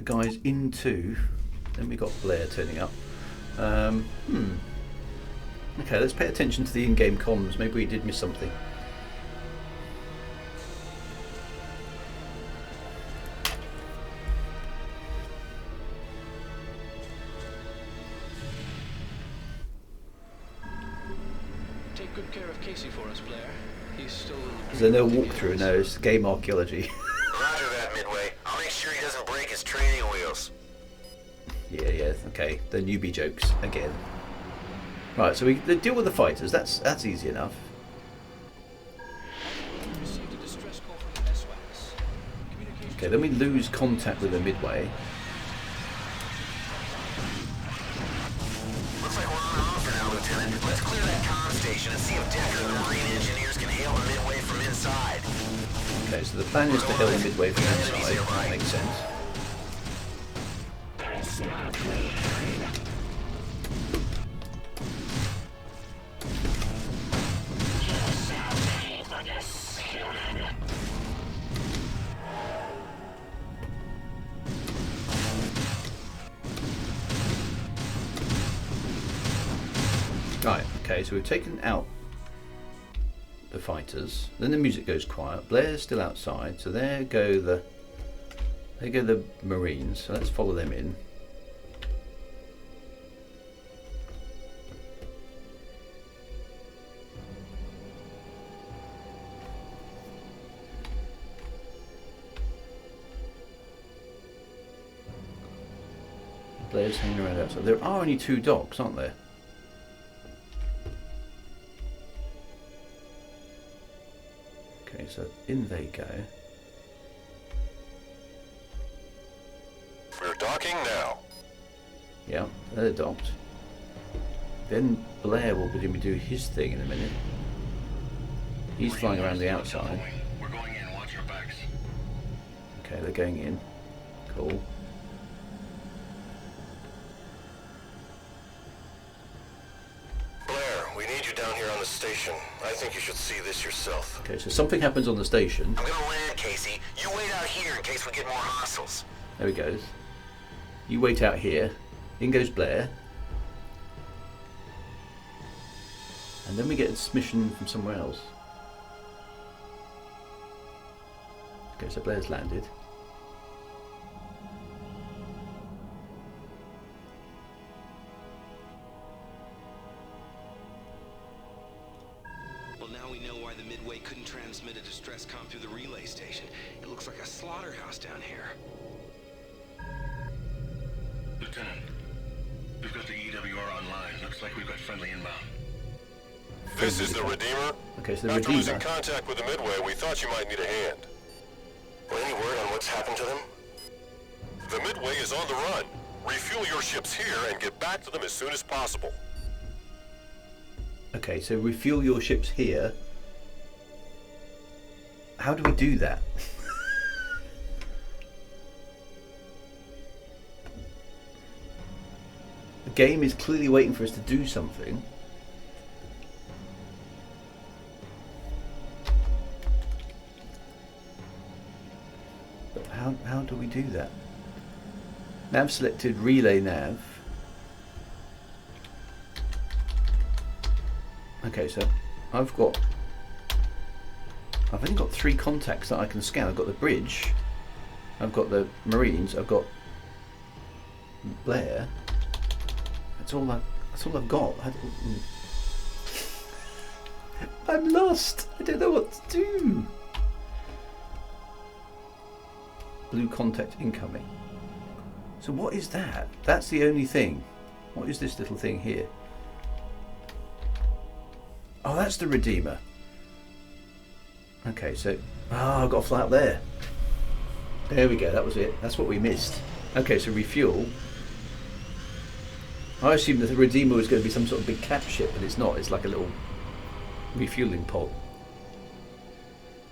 guys into. Then we got Blair turning up. Okay, let's pay attention to the in-game comms. Maybe we did miss something. Take good care of Casey for us, Blair. He's still in the... Is there no walkthrough? No, it's game archaeology. Roger that, Midway. I'll make sure he doesn't break his training wheels. Yeah, okay. The newbie jokes again. Right, so we deal with the fighters. That's easy enough. Received a distress call from the SWATs. Okay, then we lose contact with the Midway. Looks like we're on and off for now, Lieutenant. Let's clear that comm station and see if Decker and the Marine engineers can hail the Midway from inside. Okay, so the plan is to hail the Midway from inside. That makes sense. Right, okay, so we've taken out the fighters. Then the music goes quiet. Blair's still outside, so there go the Marines. So let's follow them in. Blair's hanging around outside. There are only 2 docks, aren't there? Okay, so in they go. We're docking now. Yeah, they're docked. Then Blair will begin to do his thing in a minute. He's flying around the outside. We're going in. Watch your backs. Okay, they're going in. Cool. Blair, we need you down here on the station. I think you should see this yourself. Okay, so something happens on the station. I'm gonna land, Casey. You wait out here in case we get more hostiles. There he goes. You wait out here. In goes Blair. And then we get a submission from somewhere else. Okay, so Blair's landed. Well, now we know why the Midway couldn't transmit a distress comm through the relay station. It looks like a slaughterhouse down here. Lieutenant, we've got the EWR online. Looks like we've got friendly inbound. This is the Redeemer. Okay, so the After Redeemer. losing contact with the Midway, we thought you might need a hand. Any word on what's happened to them? The Midway is on the run. Refuel your ships here and get back to them as soon as possible. Okay, so refuel your ships here. How do we do that? The game is clearly waiting for us to do something. But how do we do that? Nav selected, relay nav. Okay, so I've only got 3 contacts that I can scan. I've got the bridge, I've got the Marines, I've got Blair. That's all I've got. I'm lost. I don't know what to do. Blue contact incoming. So what is that? That's the only thing. What is this little thing here? Oh, that's the Redeemer. Okay, so I've got to fly up there. There we go. That was it. That's what we missed. Okay, so refuel. I assumed that the Redeemer was going to be some sort of big cap ship, but it's not. It's like a little refueling pod.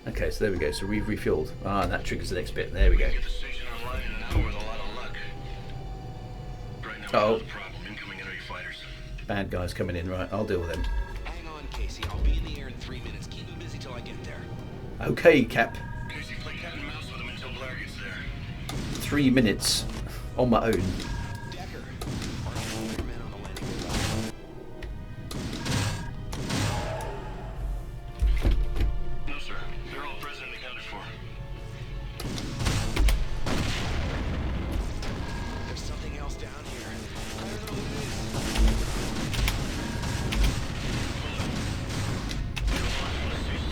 Okay, so there we go. So we've refueled. And that triggers the next bit. There we go. Get the station online in an hour with a lot of luck. Right now, Oh, problem. Incoming enemy fighters. bad guys coming in. Right, I'll deal with them. Hang on, Casey. I'll be in the air in 3 minutes. Keep me busy till I get there. Okay, Cap. Casey, play cat and mouse with him until Blair gets there. 3 minutes on my own. Decker, are all your men on the landing gear? No, sir. They're all present and accounted for. There's something else down here. I don't know what it is.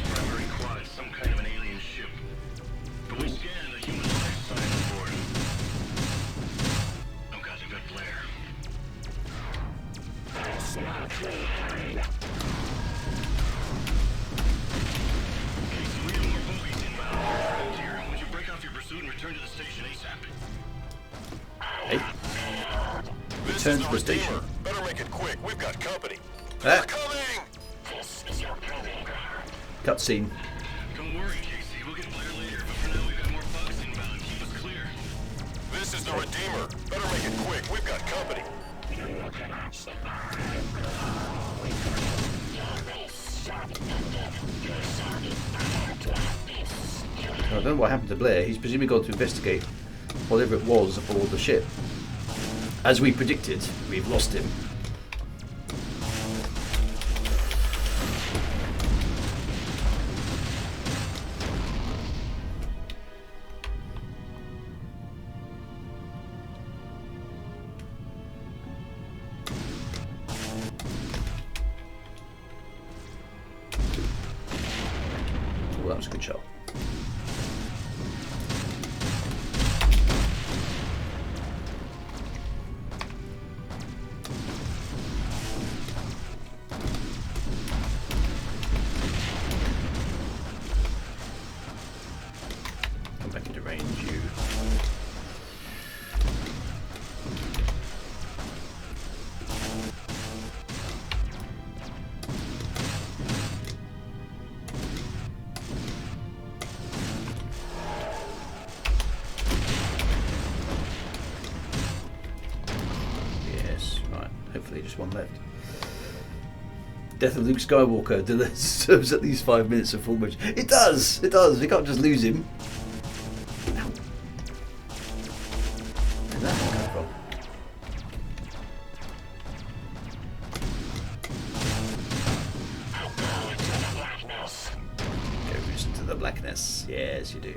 Primary quad, some kind of an alien ship. But we scanned a human life sign on board. Oh god, they've got Blair. Casey, we have more bogies inbound. Here, would you break off your pursuit and return to the station ASAP? Hey. Return to the station. Better make it quick. We've got company. Ah. Coming! Cutscene. Don't worry, Casey. We'll get Blair later, but for now we've got more bugs inbound. Keep us clear. This is the Redeemer. Better make it quick. We've got company. I don't know what happened to Blair. He's presumably gone to investigate whatever it was aboard the ship. As we predicted, we've lost him. Oh, that was a good shot. Come back into range, you. Yes, right. Hopefully just one left. Death of Luke Skywalker deserves at least 5 minutes of full motion. It does! It does! We can't just lose him. Ow. Where'd that one come from? Goes into the blackness. Yes, you do.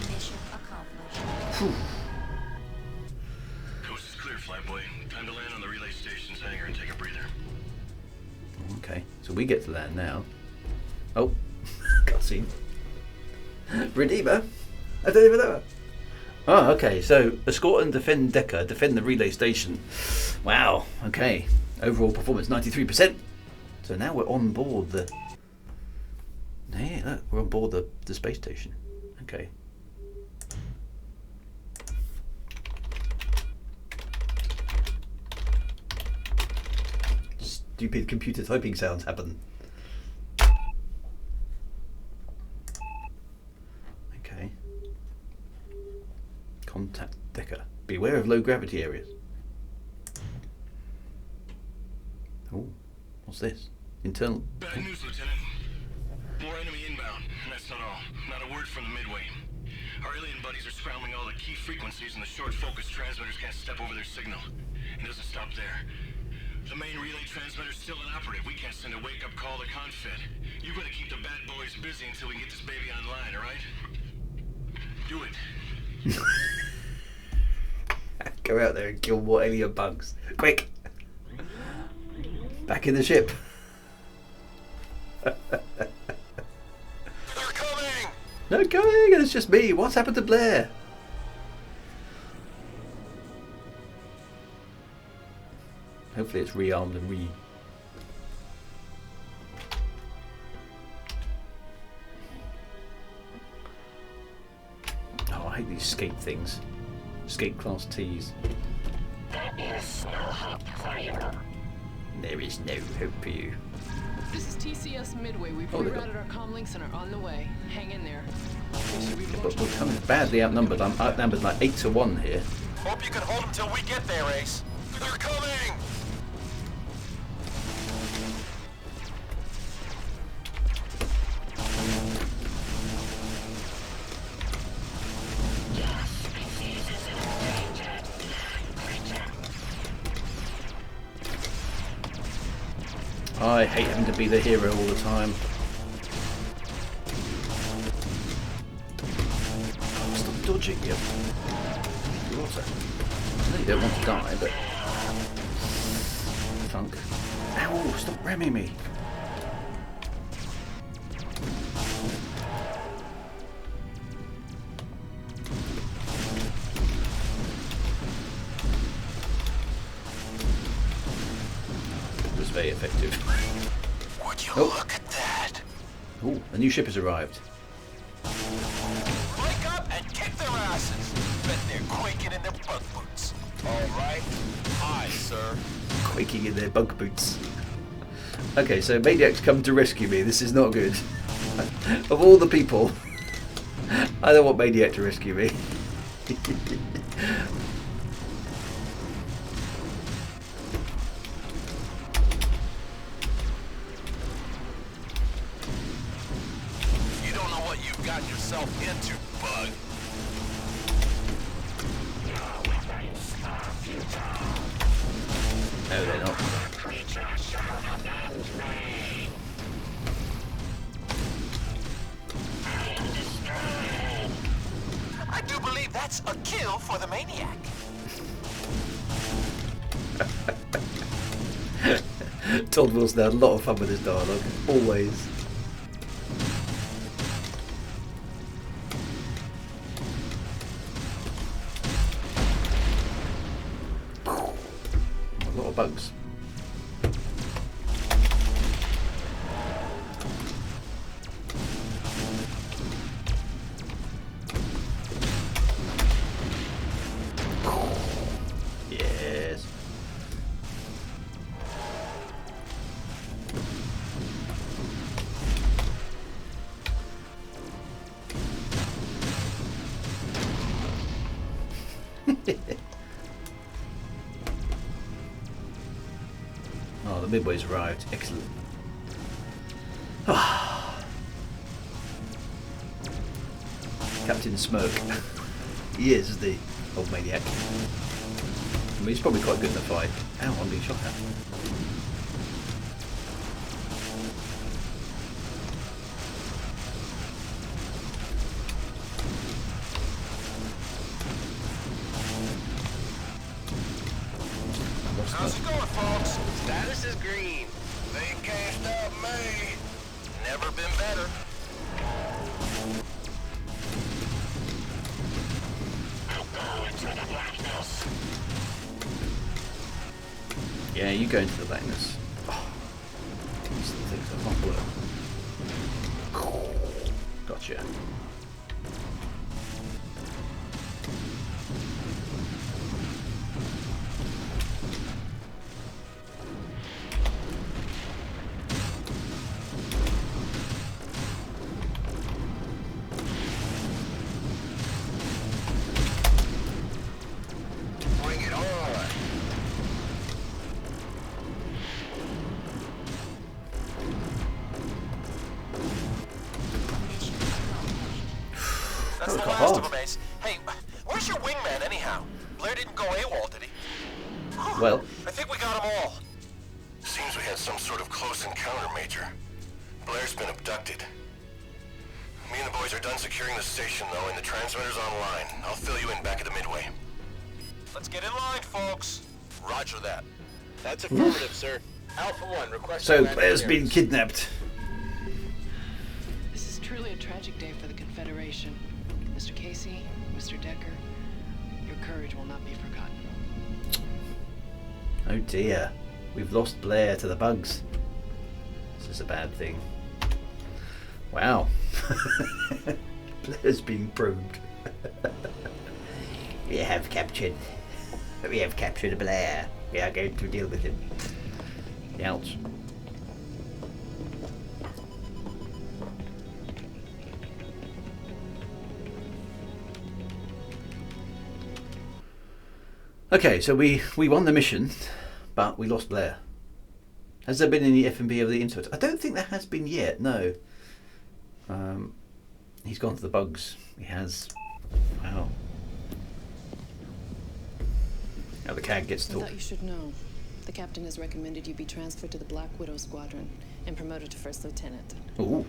Mission accomplished. Phew. Coast is clear, Flyboy. Time to land on the relay station's hangar and take a breather. Okay, so we get to land now. Oh, cutscene. Redeemer? I don't even know her. Oh, okay, so escort and defend Decker, defend the relay station. Wow, okay. Overall performance 93%. So now we're on board the... Hey, look, we're on board the space station. Okay. Stupid computer typing sounds happen. Okay. Contact Decker. Beware of low gravity areas. Oh, what's this? Internal. Bad news, Lieutenant. More enemy inbound, and that's not all. Not a word from the Midway. Our alien buddies are scrambling all the key frequencies, and the short focus transmitters can't step over their signal. It doesn't stop there. The main relay transmitter's still inoperative. We can't send a wake-up call to Confed. You gotta keep the bad boys busy until we can get this baby online, alright? Do it. Go out there and kill more alien bugs. Quick! Back in the ship. They're coming! No going, and it's just me. What's happened to Blair? Hopefully it's rearmed and re... Oh, I hate these escape things. Escape class T's. There is no hope for you. There is no hope for you. This is TCS Midway. We've Oh, they got- rerouted our comm links and are on the way. Hang in there. But we're kind of badly outnumbered. I'm outnumbered like 8-1 here. Hope you can hold them till we get there, Ace. They're coming! I hate having to be the hero all the time. Oh, stop dodging, you water. I know you don't want to die, but... Funk. Ow, stop ramming me. It was very effective. Would you Oh. look at that? Ooh, a new ship has arrived. Wake up and kick their asses! Bet they're quaking in their bug boots. All right. Aye, sir. Quaking in their bug boots. Okay, so Maniac's come to rescue me. This is not good. Of all the people, I don't want Maniac to rescue me. You don't know what you've gotten yourself into, bug. No, they're not. I do believe that's a kill for the Maniac. Todd Wilson had a lot of fun with his dialogue, always. A lot of bugs. Yes. Oh, the Midway's arrived. Excellent. Captain Smoke. He is the old Maniac. I mean, he's probably quite good in the fight. Ow, I'm being shot at. How's it going, folks? Status is green. They can't stop me. Never been better. Yeah, you go into the blackness. Oh, these things are not work. Gotcha. Bring it on. quite last hard. of them, Ace. Hey, where's your wingman anyhow? Blair didn't go AWOL, did he? Well, I think we got them all. Seems we had some sort of close encounter, Major. Blair's been abducted. Me and the boys are done securing the station, though, and the transmitter's online. I'll fill you in back at the Midway. Let's get in line, folks. Roger that. That's affirmative, sir. Alpha 1, requesting so landing Blair's been clearance. kidnapped. This is truly a tragic day for the Confederation. Mr. Casey, Mr. Decker, your courage will not be forgotten. Oh dear, we've lost Blair to the bugs. This is a bad thing. Wow. Blair's been probed. We have captured Blair. We are going to deal with him. Ouch. Okay, so we won the mission, but we lost Blair. Has there been any F&B of the incident? I don't think there has been yet, no. He's gone to the bugs. He has. Wow. Now the CAG gets I to thought you should know. The captain has recommended you be transferred to the Black Widow Squadron and promoted to First Lieutenant. Ooh.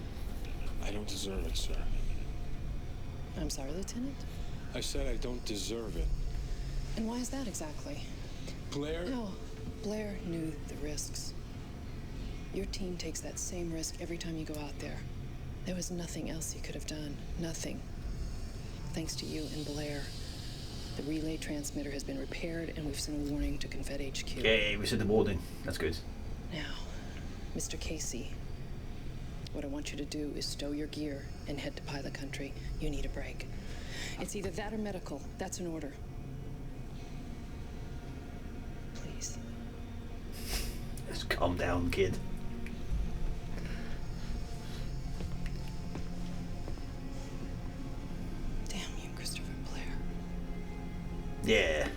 I don't deserve it, sir. I'm sorry, Lieutenant? I said I don't deserve it. And why is that exactly? Blair? No, Blair knew the risks. Your team takes that same risk every time you go out there. There was nothing else you could have done. Nothing. Thanks to you and Blair, the relay transmitter has been repaired and we've sent a warning to Confed HQ. Yay, we sent a warning. That's good. Now, Mr. Casey, what I want you to do is stow your gear and head to Pilot Country. You need a break. It's either that or medical. That's an order. Please. Just calm down, kid. Damn you, Christopher Blair. Yeah.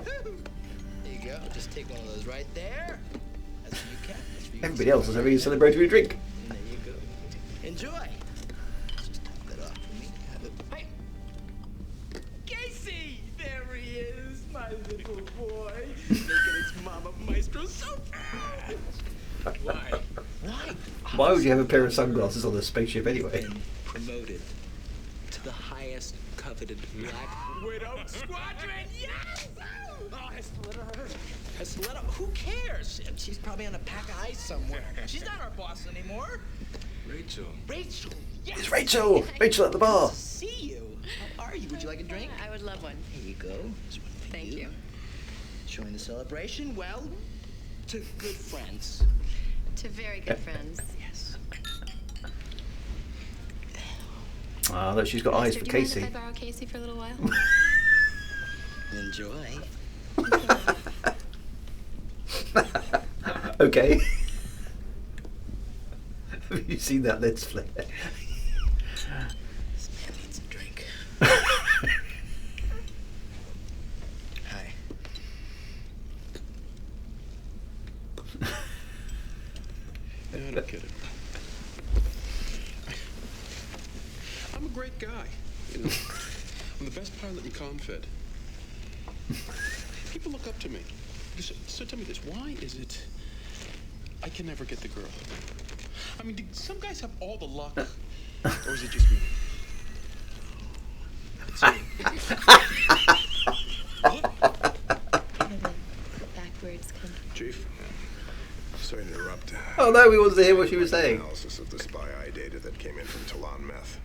There you go. Just take one of those right there. That's for you, Cap. That's for you. Everybody else is having a celebratory drink. And there you go. Enjoy. Just top that off for me. Have it. Hey! Casey! There he is, my little boy. Making its mama maestro so proud. Why? Why? Why would you have a pair of sunglasses on a spaceship anyway? Been promoted to the highest coveted Black Widow Squadron. Yes! Oh, Esteletta, who cares? She's probably on a pack of ice somewhere. She's not our boss anymore. Rachel. Rachel. Yes. It's Rachel! Rachel at the bar! Nice to see you. How are you? Would you like a drink? I would love one. Here you go. There's one for Thank you. Showing the celebration, well, to good friends. To very good friends. Yes. Ah, look, she's got eyes for Do you mind Casey. if I borrow Casey for a little while? Enjoy. Okay. Have you seen that lens flare? This man needs a drink. Hi. Yeah, no kidding. I'm a great guy. You know, I'm the best pilot in Confed. People look up to me. So tell me this, why is it I can never get the girl? I mean, do some guys have all the luck, or is it just me? Backwards country. Chief, sorry to interrupt. Oh no, we wanted to hear what she was saying. Analysis of the spy eye data that came in from Talon Meth.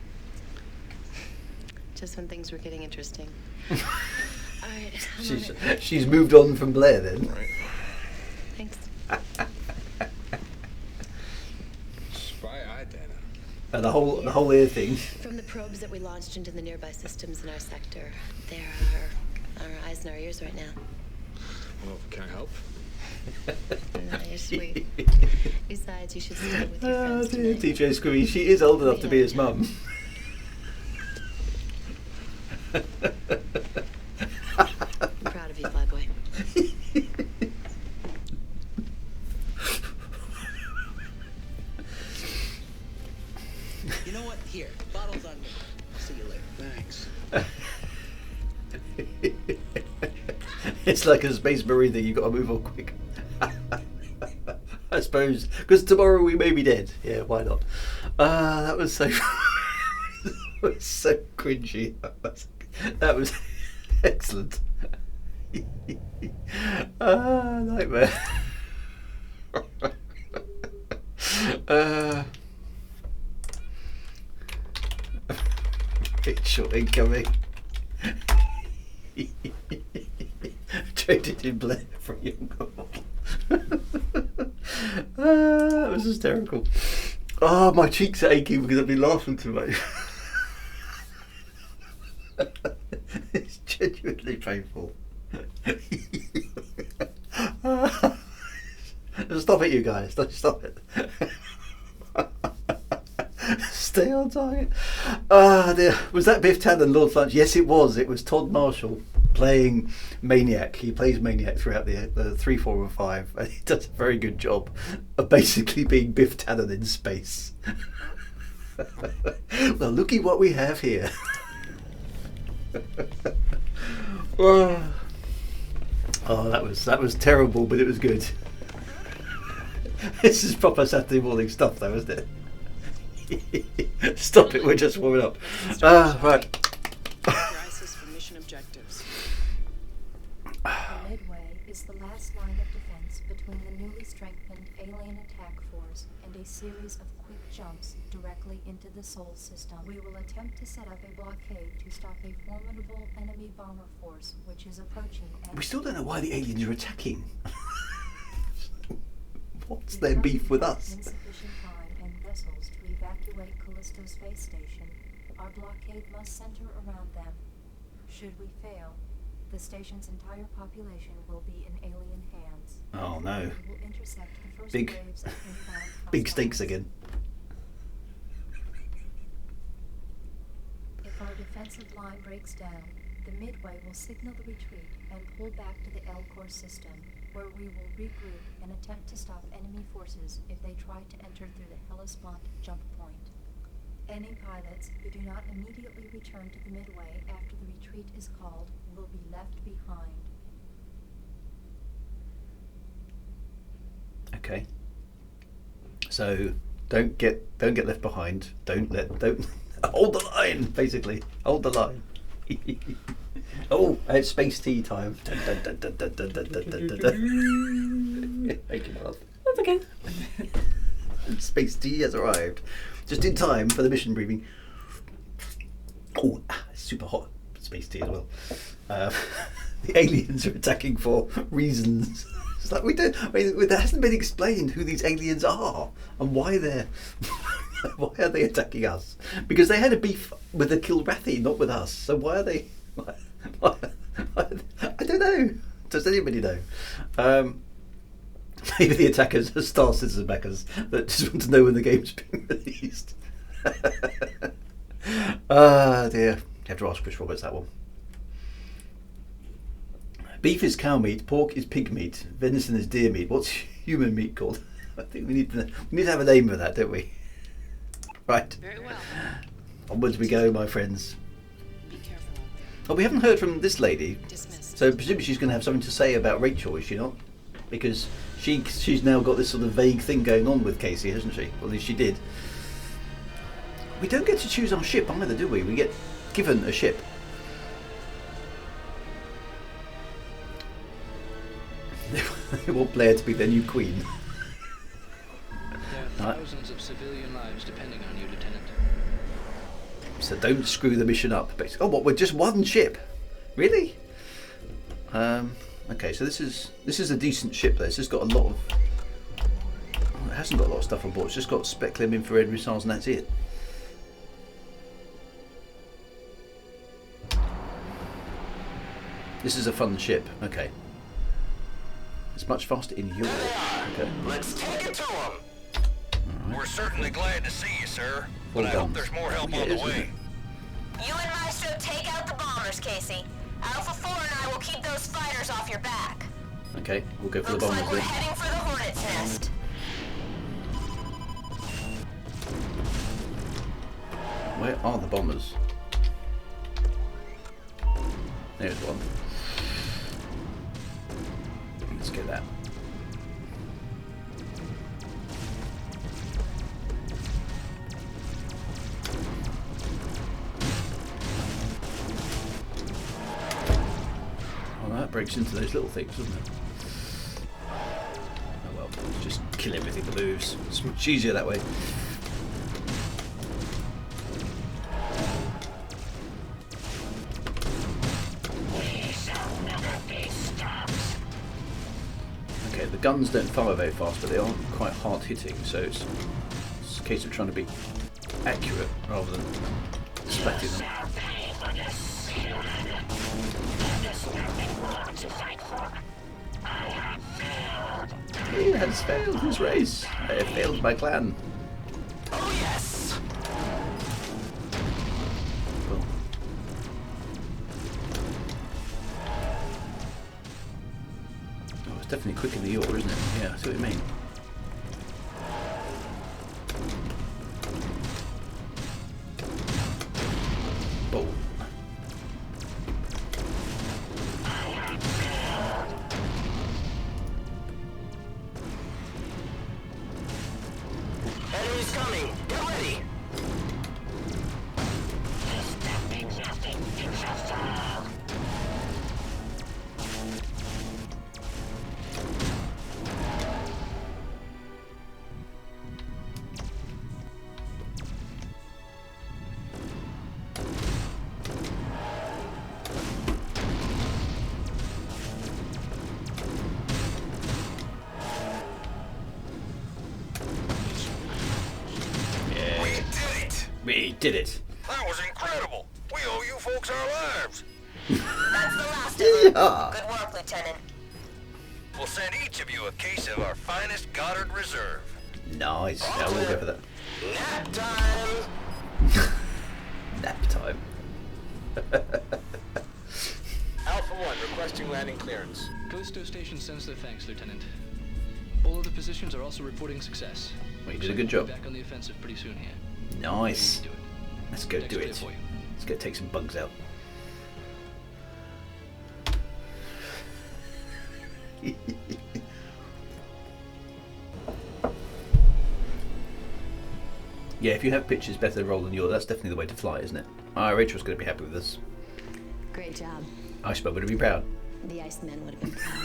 Just when things were getting interesting. All right, I'm on it. She's moved on from Blair then. Right. Thanks. Spy eye data. And the whole ear thing. From the probes that we launched into the nearby systems in our sector, there are our eyes and our ears right now. Well, can I help? No, you're sweet. Besides, you should stay with your friends tonight. TJ Squirrel, she is old enough to be his mum. I'm proud of you, Flyboy. You know what? Here, bottle's on me. See you later. Thanks. It's like a space marine thing, you've got to move on quick. I suppose, because tomorrow we may be dead. Yeah, why not? That was so that was so cringy. That was excellent. Nightmare. Short incoming. Traded in Blair for a young girl. That was hysterical. Oh, my cheeks are aching because I've been laughing too much. It's genuinely painful. Stop it, you guys. Stop it. Stay on target. Dear. Was that Biff Tannen, Lord Flunch? Yes, it was. It was Todd Marshall playing Maniac. He plays Maniac throughout the 3, 4 and 5, and he does a very good job of basically being Biff Tannen in space. Well, looky what we have here. Oh, that was terrible, but it was good. This is proper Saturday morning stuff, though, isn't it? Stop it, we're just warming up. Right. Crisis for mission objectives. The Midway is the last line of defense between the newly strengthened alien attack force and a series of quick jumps directly into the Sol system. We will attempt to set up a blockade to stop a formidable enemy bomber force which is approaching. We still don't know why the aliens are attacking. What's their beef with us? Insufficient time and vessels to evacuate Callisto Space Station. Our blockade must center around them. Should we fail, the station's entire population will be in alien hands. Oh no. We will intercept the first Big, waves of inbound big hostiles. stakes again. If our defensive line breaks down, the Midway will signal the retreat and pull back to the L-Core system, where we will regroup and attempt to stop enemy forces if they try to enter through the Hellespont jump point. Any pilots who do not immediately return to the Midway after the retreat is called will be left behind. Okay. So don't get left behind. Don't hold the line. Basically, hold the line. Oh, it's space tea time. Thank you, Mark. That's okay. Space tea has arrived, just in time for the mission briefing. Oh, it's super hot space tea as well. The aliens are attacking for reasons. It's like we don't. I mean, it hasn't been explained who these aliens are and why they're. Why are they attacking us? Because they had a beef with the Kilrathi, not with us. So why are they? Why, I don't know. Does anybody know? Maybe the attackers are Star Citizen backers that just want to know when the game's being released. Dear. You have to ask Chris Roberts that one. Beef is cow meat, pork is pig meat, venison is deer meat. What's human meat called? I think we need to have a name for that, don't we? Right. Very well. Onwards we go, my friends. Be careful out there. Oh, we haven't heard from this lady. Dismissed. So presumably she's going to have something to say about Rachel, is she not? Because she's now got this sort of vague thing going on with Casey, hasn't she? Or at least she did. We don't get to choose our ship either, do we? We get given a ship. They want Blair to be their new queen. There are thousands of civilian lives depending on you, Lieutenant. So don't screw the mission up. Basically. Oh, what? We're just one ship? Really? Okay, so this is a decent ship though. It's just got a lot of. Oh, it hasn't got a lot of stuff on board. It's just got speculum, infrared missiles, and that's it. This is a fun ship. Okay. It's much faster in Europe. Okay. Let's take it to them. Right. We're certainly glad to see you, sir. But Well I done. hope there's more help Yeah, on the isn't way. You and Maestro take out the bombers, Casey. Alpha 4 and I will keep those fighters off your back. Okay, we'll go for the Looks bombers like we're then. heading for the Hornet's Nest. Where are the bombers? There's one. Let's get that. Well, that breaks into those little things, doesn't it? Oh well, just kill everything that moves. It's much easier that way. Okay, the guns don't fire very fast, but they are quite hard hitting, so it's a case of trying to be accurate rather than splatting them. He has failed his race. I have failed my clan. Oh yes! Well. Oh, it's definitely quicker than yours, isn't it? Yeah, I see what you mean. Boom. Enemies coming! Get ready! We did it. That was incredible. We owe you folks our lives. That's the last of them. Yeah. Good work, Lieutenant. We'll send each of you a case of our finest Goddard Reserve. Nice. Yeah, we'll go for that. Nap time! Nap time. Alpha 1 requesting landing clearance. Callisto Station sends their thanks, Lieutenant. All other positions are also reporting success. Well, you did a good We'll job. be back on the offensive pretty soon here. Nice. Do it. Let's go Next do clear it. for you. Let's go take some bugs out. Yeah, if you have pitches better roll than yours, that's definitely the way to fly, isn't it? Rachel's going to be happy with us. Great job. Iceberg would be proud. The Iceman would have been proud.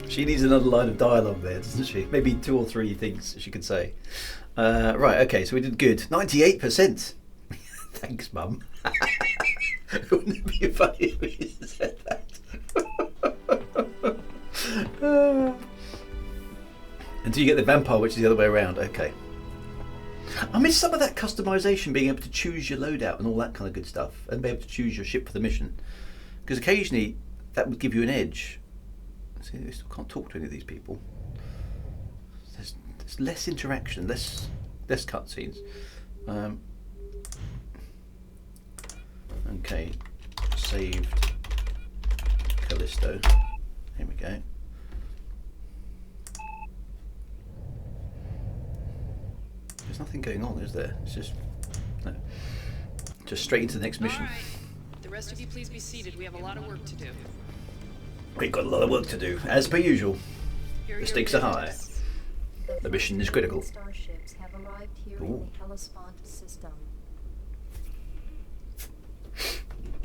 She needs another line of dialogue there, doesn't she? Maybe 2 or 3 things she could say. Right, okay, so we did good. 98%. Thanks, Mum. Wouldn't it be funny if you said that? Until you get the vampire, which is the other way around. Okay. I miss some of that customization, being able to choose your loadout and all that kind of good stuff, and be able to choose your ship for the mission. Because occasionally that would give you an edge. See, I still can't talk to any of these people. There's less interaction, less cutscenes. Okay, saved Callisto. Here we go. There's nothing going on, is there? It's just straight into the next mission. All right. The rest of you please be seated. We have a lot of work to do. We've got a lot of work to do, as per usual. Here The stakes are high. The mission is critical. Starships have arrived here in the Hellespont system.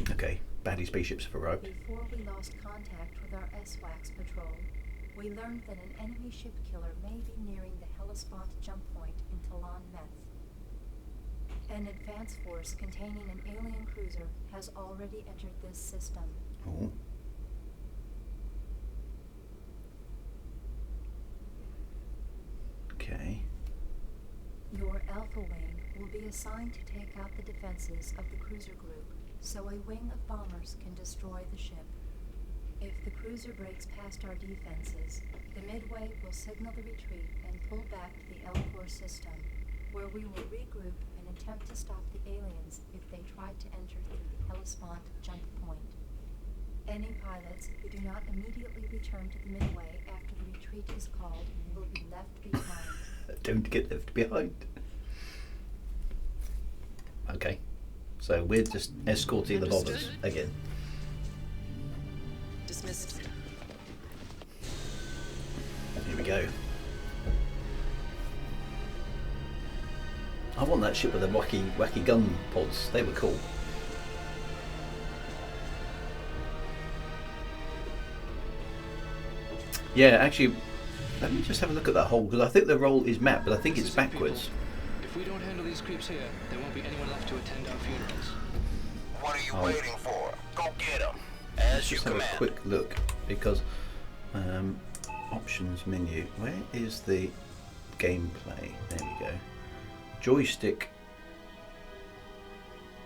Okay, baddie spaceships have arrived. Before we lost contact with our S-Wax patrol, we learned that an enemy ship killer may be nearing the Hellespont jump point in Talon Meth. An advance force containing an alien cruiser has already entered this system. Oh. Okay. Your Alpha Wing will be assigned to take out the defenses of the cruiser group, so a wing of bombers can destroy the ship. If the cruiser breaks past our defenses, the Midway will signal the retreat and pull back to the L4 system, where we will regroup and attempt to stop the aliens if they try to enter through the Hellespont jump point. Any pilots who do not immediately return to the Midway after the retreat is called will be left behind. Don't get left behind. Okay, so we're just escorting the bombers again. Dismissed. Here we go. I want that ship with the wacky gun pods. They were cool. Yeah, actually, let me just have a look at that hole, because I think the roll is mapped, but I think it's backwards. If we don't handle these creeps here, there won't be anyone left to attend our funerals. What are you waiting for? Go get them. As you Just have a command. quick look, because options menu. Where is the gameplay? There we go. Joystick.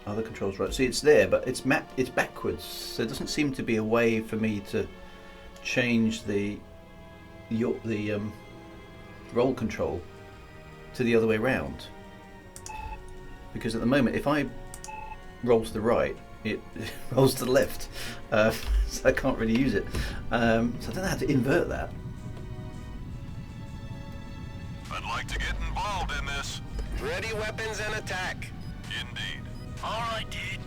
Other controls, right? See, it's there, but it's mapped. It's backwards, so there doesn't seem to be a way for me to change the roll control to the other way round. Because at the moment, if I roll to the right, it rolls to the left, so I can't really use it. So I don't know how to invert that. I'd like to get involved in this. Ready weapons and attack. Indeed. All right, dude.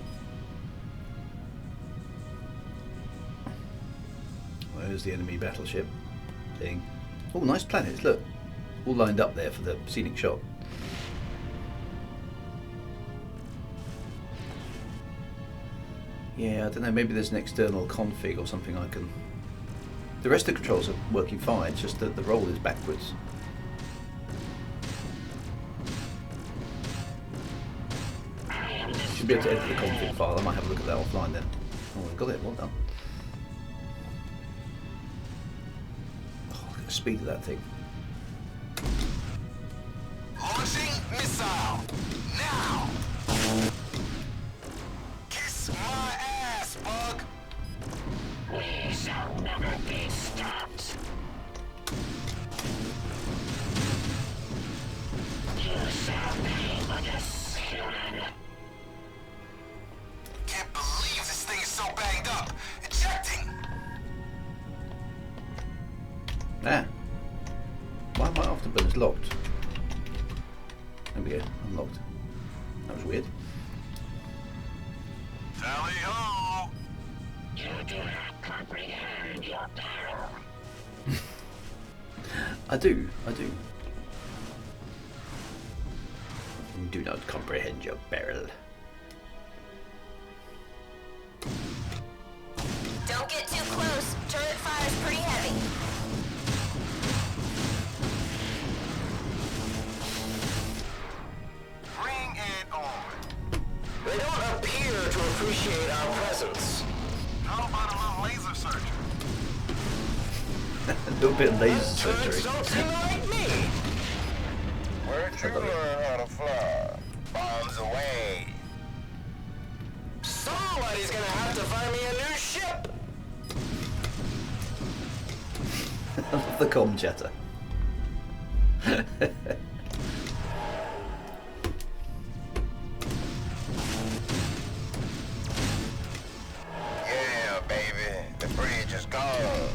Where's the enemy battleship thing? Oh, nice planets, look. All lined up there for the scenic shot. Yeah, I don't know, maybe there's an external config or something I can... The rest of the controls are working fine, it's just that the roll is backwards. Should be able to edit the config file. I might have a look at that offline then. Oh, I got it, well done. Oh, look at the speed of that thing. Launching missile. Now. Kiss my ass, bug. We shall never be stopped. You shall pay for this, human. Can't believe this thing is so banged up. Ejecting. Ah. Why am I afterburners locked? There we go, unlocked. That was weird. Tally ho! You do not comprehend your peril. I do. You do not comprehend your peril. Don't get too close. Turret fire's pretty heavy. Bring it on. They don't appear to appreciate our presence. How about a little laser surgery? A little bit of laser surgery. Don't seem like me. Where'd you learn how to fly? Bombs away. Somebody's gonna have to find me a new ship. I love the comm chatter. Yeah, baby. The bridge is gone.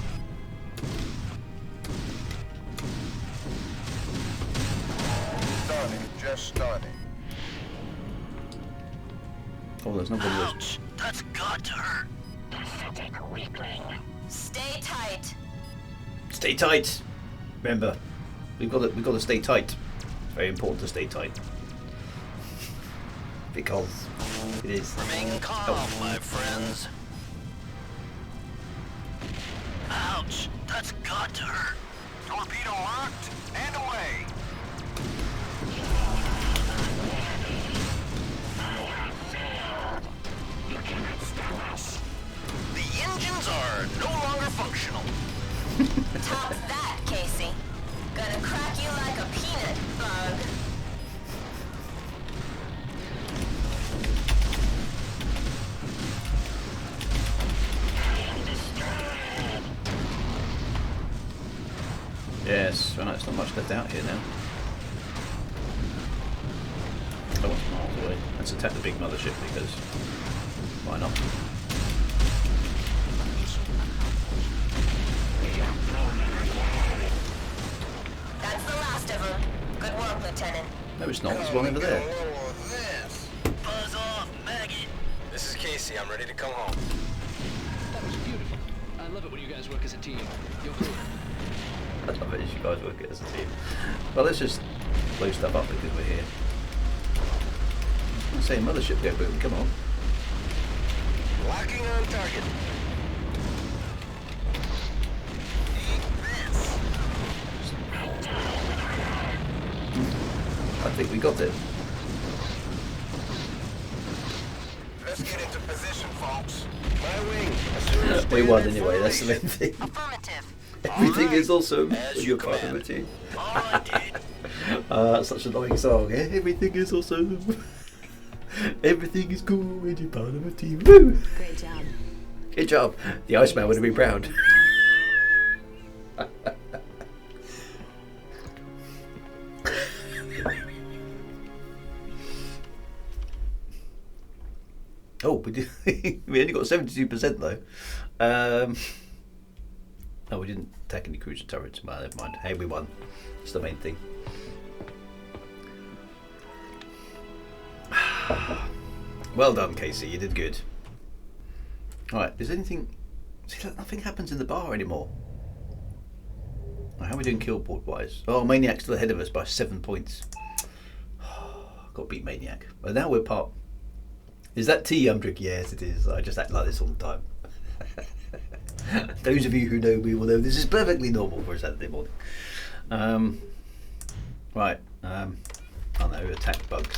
Stunning, just stunning. Oh, there's nobody else. Ouch! That's got to hurt. Pathetic weakling. Stay tight. Stay tight. Remember, we've got to stay tight. It's very important to stay tight because it is. Remain calm, my friends. Ouch! That's got to hurt. Torpedo locked and away. You cannot stop us. The engines are no longer functional. Top that, Casey. Gonna crack you like a peanut, bug. Yes, well, no, it's not much left out here now. I want miles away. Let's attack the big mothership because why not? That's the last of them. Good work, Lieutenant. No, it's not. There's one over there. This. Casey. I'm ready to come home. That was beautiful. I love it when you guys work as a team. You're cool. I love it as you guys work as a team. Well, let's just blow stuff up because we're here. I'm saying mothership go boom, come on. Locking on target. I think we got it. Let's get into position, folks. My wing. As soon as We won anyway, that's the main thing. Affirmative. Everything is awesome when you're part of a team. Such a annoying song. Everything is awesome. Everything is cool when you're part of a team. Woo! Great job. Good job. The Iceman would have been proud. Oh, we did. We only got 72% though. Oh, we didn't attack any cruiser turrets. Well, never mind. Hey, we won. That's the main thing. Well done, Casey. You did good. Alright, is anything... See, look, nothing happens in the bar anymore. How are we doing kill board wise? Oh, Maniac's still ahead of us by 7 points. Got to beat Maniac. Well, now we're part... Is that tea I'm drinking? Yes, it is. I just act like this all the time. Those of you who know me will know this is perfectly normal for a Saturday morning. Right. Oh no, attack bugs.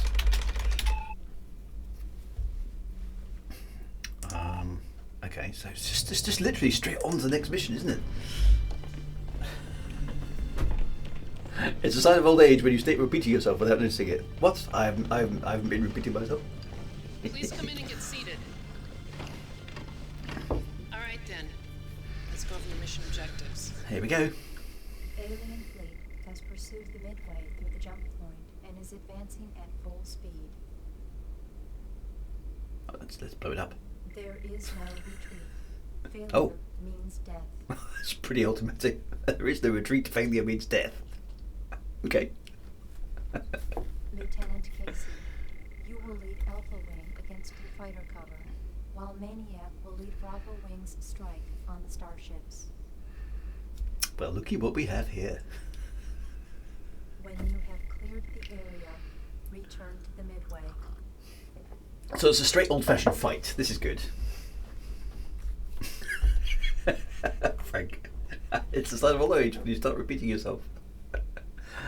Okay, so it's just literally straight on to the next mission, isn't it? It's a sign of old age when you start repeating yourself without noticing it. What? I haven't been repeating myself. Please come in and get seated. All right then. Let's go over the mission objectives. Here we go. Alien fleet has pursued the Midway through the jump point and is advancing at full speed. Oh, let's blow it up. There is no retreat. Failure Oh. means death. It's pretty automatic. There is no retreat. Failure means death. Okay. Lieutenant Casey, you will lead Alpha Wing against the fighter cover, while Maniac will lead Bravo Wing's strike on the starships. Well, looky what we have here. When you have cleared the area, return to the Midway. So it's a straight old-fashioned fight. This is good. Frank, it's the sign of old age when you start repeating yourself.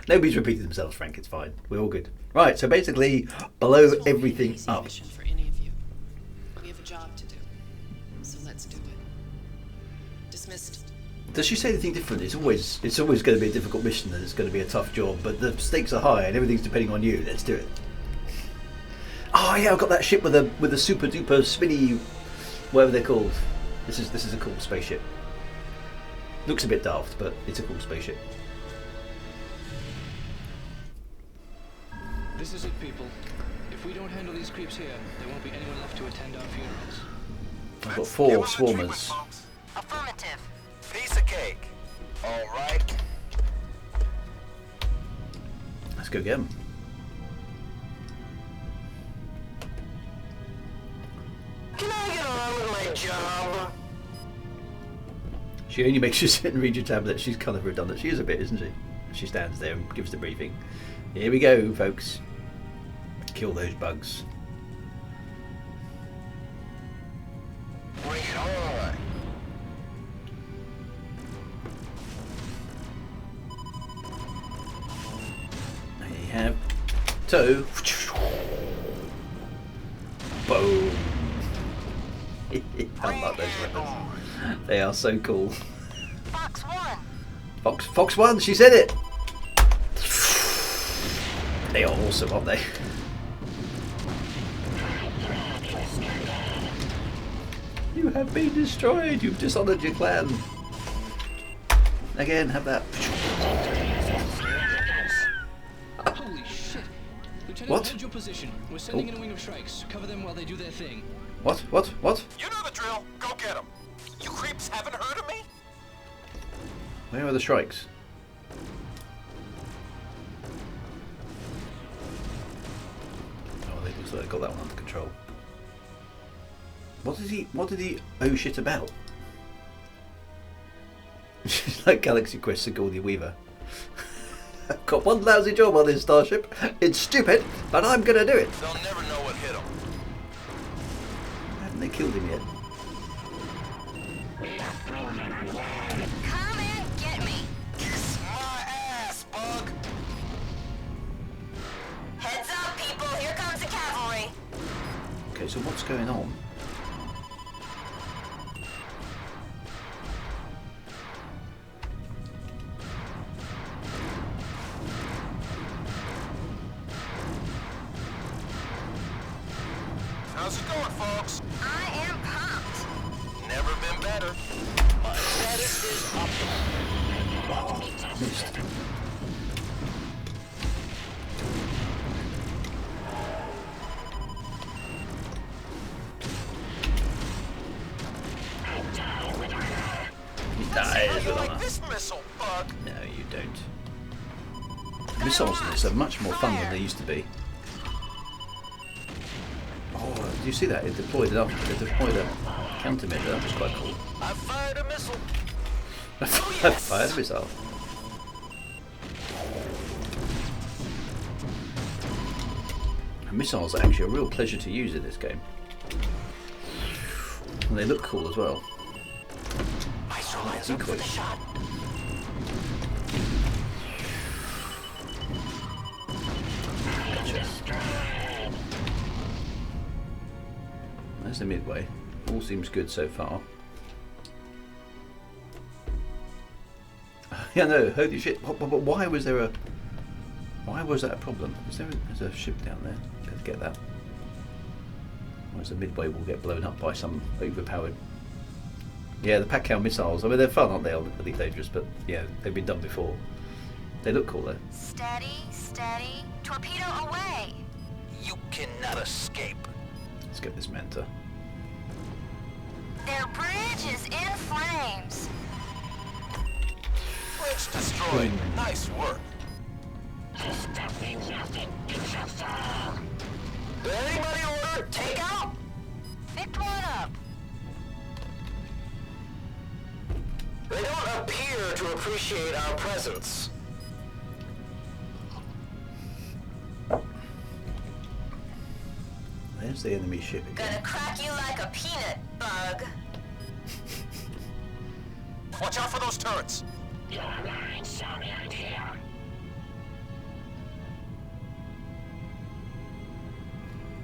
Nobody's repeating themselves, Frank. It's fine. We're all good. Right. So basically, blow everything up. Mission for any of you. We have a job to do, so let's do it. Dismissed. Does she say anything different? It's always going to be a difficult mission and it's going to be a tough job, but the stakes are high and everything's depending on you. Let's do it. Oh yeah, I've got that ship with a super duper spinny, whatever they're called. This is a cool spaceship. Looks a bit daft, but it's a cool spaceship. This is it, people. If we don't handle these creeps here, there won't be anyone left to attend our funerals. I've got 4 swarmers. Affirmative. Piece of cake. All right. Let's go get them. Can I get on with my job? She only makes you sit and read your tablet. She's kind of redundant. She is a bit, isn't she? She stands there and gives the briefing. Here we go, folks. Kill those bugs. Bring it on. There you have 2. Boom. I love those weapons. They are so cool. Fox 1. Fox 1, she said it! They are awesome, aren't they? You have been destroyed! You've dishonoured your clan! Again, have that. Holy shit! Lieutenant, What? hold your position. We're sending in a wing of strikes. Cover them while they do their thing. What? You know the drill. Go get them. You creeps haven't heard of me? Where are the strikes? Oh, they looks like they got that one under control. What did he oh shit about? She's like Galaxy Quest Sigourney Weaver. I've got one lousy job on this starship. It's stupid, but I'm gonna do it. They'll never know what hit them. Haven't they killed him yet? Come and get me. Kiss my ass, Bug. Heads up, people. Here comes the cavalry. Okay, so what's going on? How's it going, folks? I am pumped. Never been better. My status is optimal. Missed. He dies with You like honor. this missile, Bug? No, you don't. Missiles in this are much more fun than they used to be. Oh, do you see that? It deployed a countermeasure. That was quite cool. I fired a missile. I fired a missile. And missiles are actually a real pleasure to use in this game. And they look cool as well. I saw eyes up for the shot. Gotcha. There's the Midway. All seems good so far. Yeah, no, holy shit. Why was there a... Why was that a problem? There's a ship down there. Let's get that. Whereas the Midway will get blown up by some overpowered... Yeah, the Pac-Cow missiles. I mean, they're fun, aren't they? Elite Dangerous, but yeah, they've been done before. They look cool, though. Steady, steady. Torpedo away. You cannot escape. Let's get this Manta. Their bridge is in flames. Bridge destroyed. Boom. Nice work. Did anybody order? Take out. Pick one up. They don't appear to appreciate our presence. There's the enemy ship again. Gonna crack you like a peanut, Bug. Watch out for those turrets. Your line sounded here.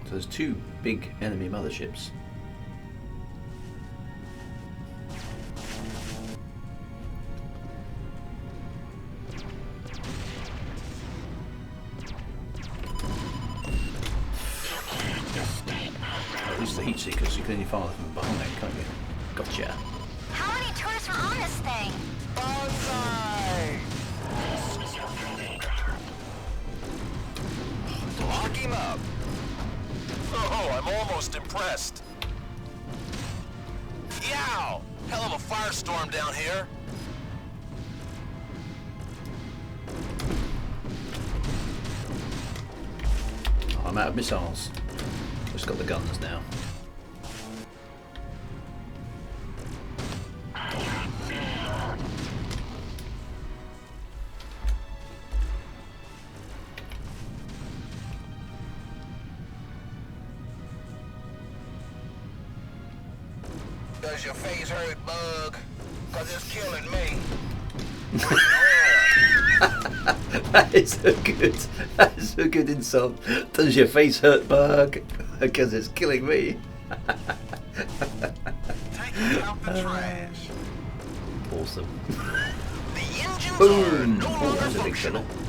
So there's two big enemy motherships. Oh, these are the heat seekers. You can only fire them behind them, can't you? Gotcha. How many turrets were on this thing? Bonsai! Lock him up. Oh, I'm almost impressed. Yow! Hell of a firestorm down here. Oh, I'm out of missiles. Just got the guns now. Does your face hurt, Bug? 'Cause it's killing me. That is a good insult. Does your face hurt, Bug? Because it's killing me. Taking out the trash. Awesome. The engines Boom! are no Oh, longer that's a big functional. fella.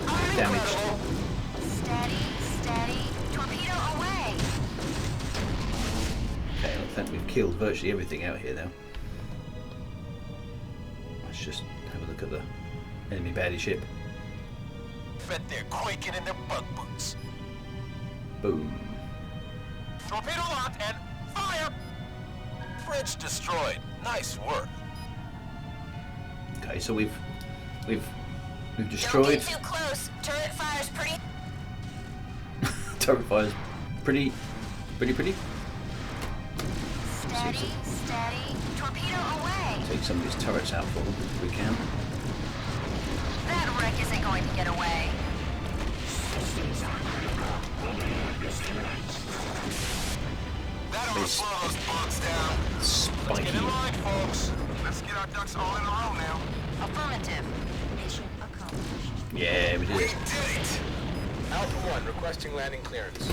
Okay. Damage. Steady, steady. Torpedo away. Okay, I think we've killed virtually everything out here now. Let's just have a look at the enemy baddie ship. Bet they're quaking in their bug boots. Boom. Torpedo locked and fire! Bridge destroyed. Nice work. Okay, so we've Don't destroyed. get too close. Turret fire's pretty. Turret fire's pretty Pretty. Steady, steady. Torpedo away. Take some of these turrets out for them if we can. That wreck isn't going to get away. That'll slow those bugs down. Spiky. Get in line, folks. Let's get our ducks all in a row now. Affirmative. Mission accomplished. Yeah, we did We it. did it! Alpha 1 requesting landing clearance.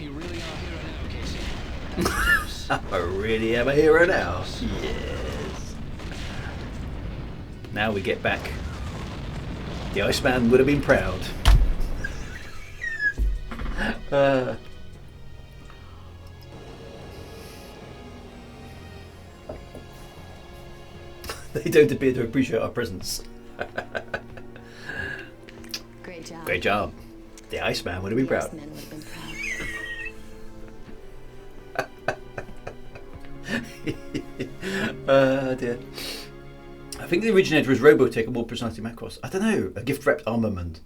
You really are a hero now, Casey. That's close. I really am a hero now. Yes. Now we get back. The Iceman would have been proud. They don't appear to appreciate our presence. Great job. Great job. The Iceman would have been The proud. Iceman would have been proud. Dear. I think the originator was Robotech, or more precisely Macross. I don't know. A gift-wrapped armament.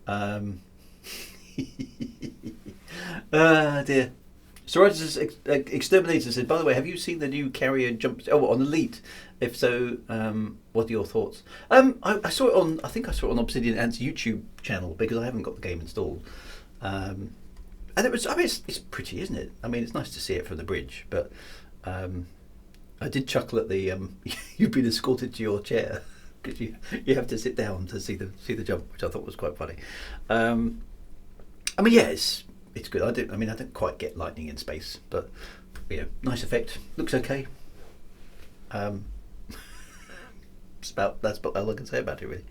Dear. Psoriasis Exterminator said, by the way, have you seen the new carrier jump? Oh, on Elite. If so, what are your thoughts? I saw it on. I think I saw it on Obsidian Ant's YouTube channel because I haven't got the game installed. And it was. I mean, it's pretty, isn't it? I mean, it's nice to see it from the bridge, but I did chuckle at the you've been escorted to your chair because you have to sit down to see the jump, which I thought was quite funny. I mean, yeah, it's good. I don't quite get lightning in space, but nice effect. Looks okay. That's about all I can say about it, really.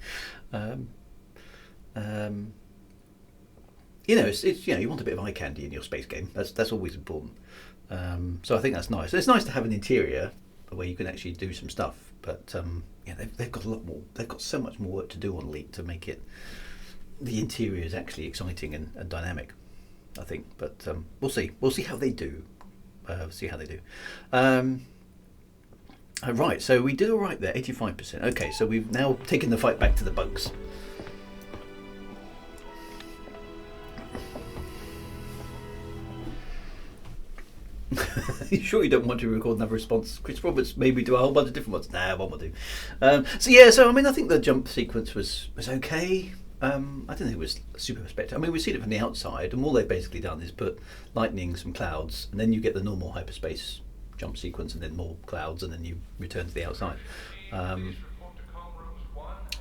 It's you want a bit of eye candy in your space game. That's always important. So I think that's nice. It's nice to have an interior where you can actually do some stuff. But they've got a lot more. They've got so much more work to do on Elite to make it. The interior is actually exciting and dynamic, I think. But we'll see. We'll see how they do. Right, so we did all right there, 85%. Okay, so we've now taken the fight back to the bugs. You sure you don't want to record another response, Chris Roberts? Maybe do a whole bunch of different ones. Nah, one will do. I think the jump sequence was okay. I don't think it was super spectacular. I mean, we've seen it from the outside, and all they've basically done is put lightning, some clouds, and then you get the normal hyperspace jump sequence, and then more clouds, and then you return to the outside.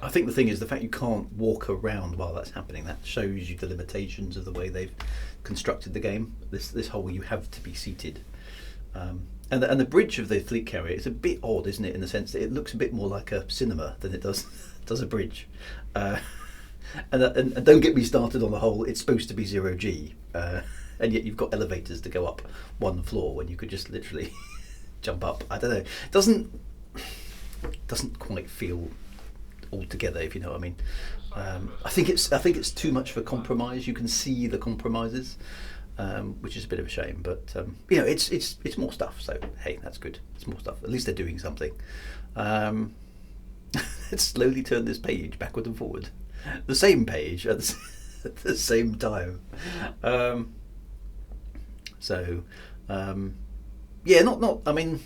I think the thing is the fact you can't walk around while that's happening. That shows you the limitations of the way they've constructed the game. This whole you have to be seated, and the bridge of the fleet carrier is a bit odd, isn't it? In the sense that it looks a bit more like a cinema than it does a bridge. And don't get me started on the whole. It's supposed to be 0G, and yet you've got elevators to go up one floor when you could just literally jump up. I don't know. It doesn't quite feel all together, if you know what I mean. I think it's too much for compromise. You can see the compromises, which is a bit of a shame. But it's more stuff. So hey, that's good. It's more stuff. At least they're doing something. Let's slowly turn this page backward and forward. The same page at the same time. Not. I mean,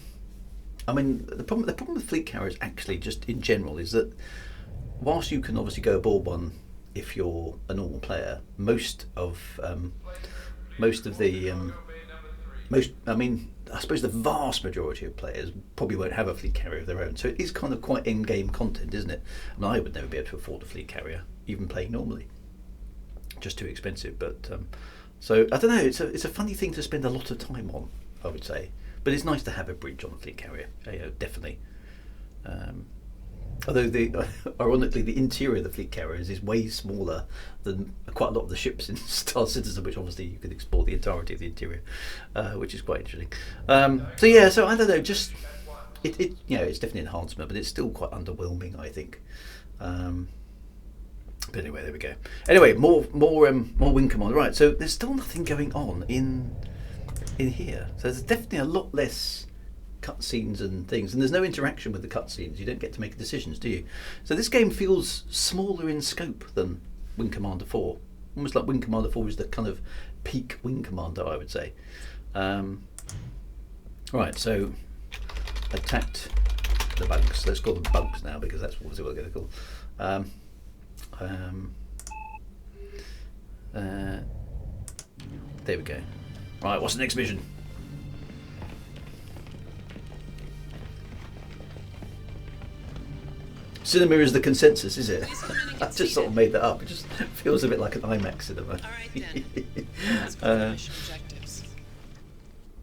the problem with fleet carriers actually, just in general, is that whilst you can obviously go aboard one if you're a normal player, I suppose the vast majority of players probably won't have a fleet carrier of their own. So it is kind of quite in-game content, isn't it? I mean, I would never be able to afford a fleet carrier, even playing normally. Just too expensive. But so I don't know. It's a funny thing to spend a lot of time on, I would say. But it's nice to have a bridge on a fleet carrier. Definitely. Although ironically, the interior of the fleet carriers is way smaller than quite a lot of the ships in Star Citizen, which obviously you can explore the entirety of the interior, which is quite interesting. So I don't know. Just it's definitely an enhancement, but it's still quite underwhelming, I think. But anyway, there we go. Anyway, more Wing Commander. Right, so there's still nothing going on in here. So there's definitely a lot less cutscenes and things, and there's no interaction with the cutscenes. You don't get to make decisions, do you? So this game feels smaller in scope than Wing Commander 4. Almost like Wing Commander 4 is the kind of peak wing commander, I would say. Right, so attacked the bugs. Let's call them bugs now because that's what we're going to call. There we go. Right, what's the next mission? Cinema is the consensus, is it? I just sort of made that up. It just feels a bit like an IMAX cinema.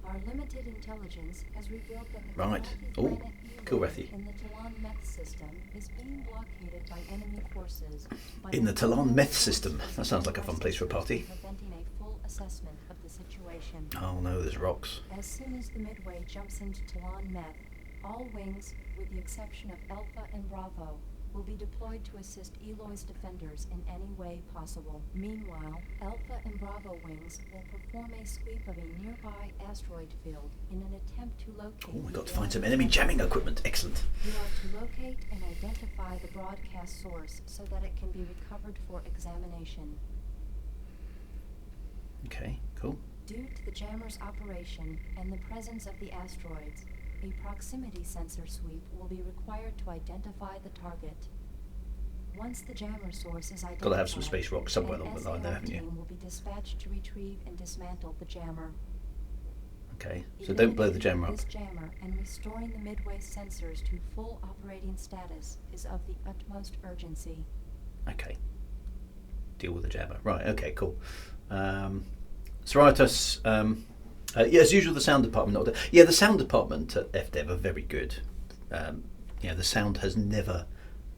Our limited intelligence has revealed that the Right. Oh, cool, Rethy. in the Talon meth system is being blockaded by enemy forces. In the Talon meth system. That sounds like a fun place for a party. Preventing a full assessment of the situation. Oh no, there's rocks. As soon as the Midway jumps into Talon meth, all wings, with the exception of Alpha and Bravo, will be deployed to assist Eloy's defenders in any way possible. Meanwhile, Alpha and Bravo wings will perform a sweep of a nearby asteroid field in an attempt to locate... Oh, we've got to find some enemy jamming equipment. Excellent. You are to locate and identify the broadcast source so that it can be recovered for examination. Okay, cool. Due to the jammer's operation and the presence of the asteroids, a proximity sensor sweep will be required to identify the target. Once the jammer source is identified, Got to have some space rocks somewhere along the line there, haven't you? team will be dispatched to retrieve and dismantle the jammer. Okay, so don't blow the jammer up. This jammer and restoring the Midway sensors to full operating status is of the utmost urgency. Okay. Deal with the jammer. Right, okay, cool. Soriatus, yeah, as usual, the sound department. The sound department at FDev are very good. The sound has never,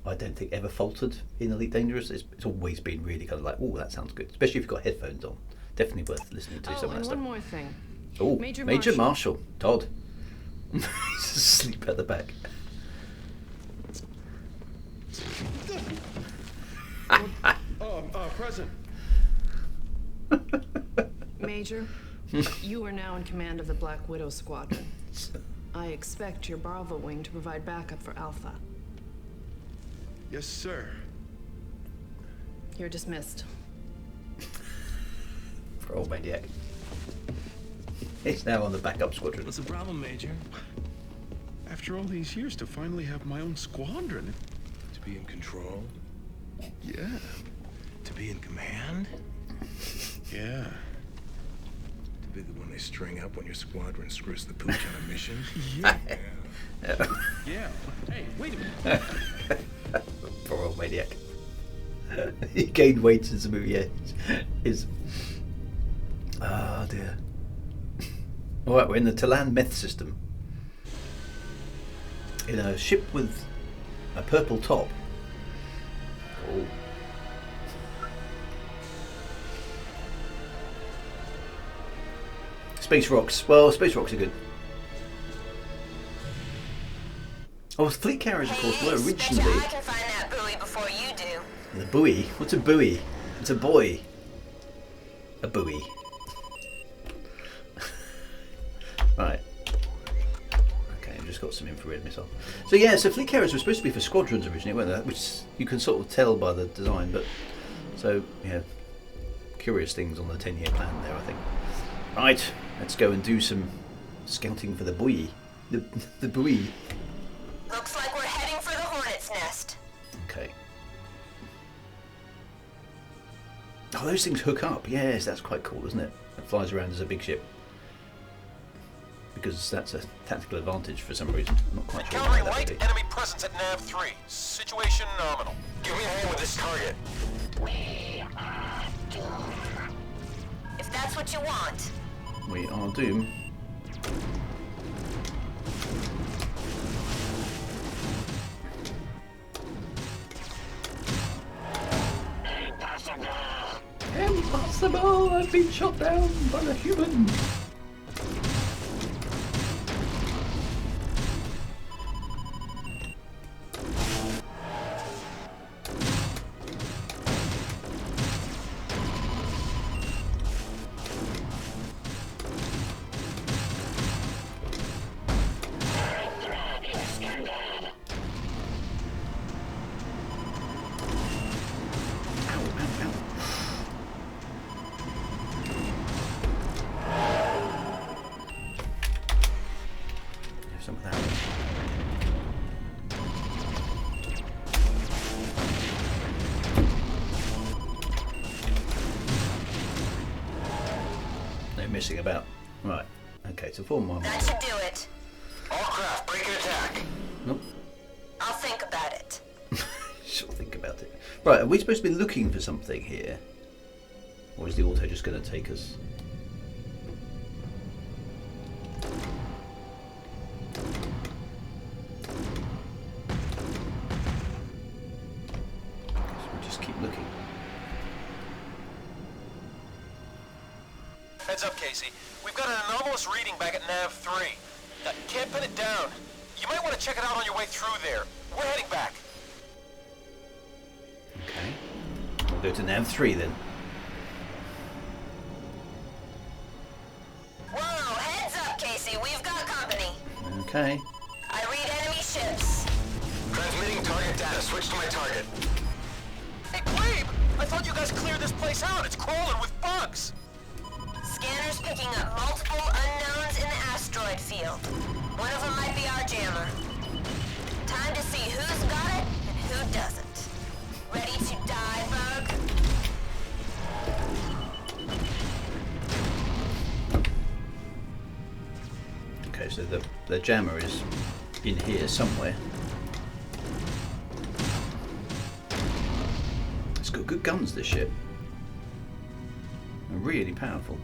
I don't think, ever faltered in Elite Dangerous. It's always been really kind of like, oh, that sounds good. Especially if you've got headphones on. Definitely worth listening to some of that stuff. One more thing. Oh, Major Marshall. Todd. He's asleep at the back. Present. Major, you are now in command of the Black Widow Squadron. I expect your Bravo wing to provide backup for Alpha. Yes, sir. You're dismissed. For old Maniac. He's now on the backup squadron. What's the problem, Major? After all these years, to finally have my own squadron. To be in control? Yeah. To be in command? Yeah. To be the one they string up when your squadron screws the pooch on a mission? Yeah. Yeah. Hey, wait a minute. Poor old Maniac. He gained weight since the movie is. Oh dear. Alright, we're in the Talon meth system. In a ship with a purple top. Oh. Space rocks. Well, space rocks are good. Oh, fleet carriers, of course, were originally. I can find that buoy before you do. The buoy? What's a buoy? It's a boy. A buoy. Right. Okay, I've just got some infrared missile. So yeah, so fleet carriers were supposed to be for squadrons originally, weren't they? Which you can sort of tell by the design, but so yeah, curious things on the 10-year plan there, I think. Right, let's go and do some scouting for the buoy. The buoy. Looks like we're heading for the Hornet's Nest. Okay. Oh, those things hook up. Yes, that's quite cool, isn't it? It flies around as a big ship. Because that's a tactical advantage for some reason. I'm not quite sure why Encountering that would light be. enemy presence at Nav 3. Situation nominal. Give me a hand with this target. If that's what you want. We are doomed. Impossible! I've been shot down by a human! some of that. No missing about. Right. Okay, so 4 more. That should do it. All craft, break and attack. Nope. I'll think about it. She'll think about it. Right, are we supposed to be looking for something here? Or is the auto just going to take us? Guess we'll just keep looking. Heads up, Casey. We've got an anomalous reading back at Nav 3. Can't pin it down. You might want to check it out on your way through there. We're heading back. Okay. We'll go to Nav 3 then. Whoa, heads up, Casey. We've got company. Okay. I read enemy ships. Transmitting target data. Switch to my target. Hey, Quabe! I thought you guys cleared this place out. It's crawling with bugs. Scanners picking up multiple unknowns in the asteroid field. One of them might be our jammer. Time to see who's got it and who doesn't. Ready to die, Bug? Okay, so the jammer is in here somewhere. It's got good guns, this ship. They're really powerful.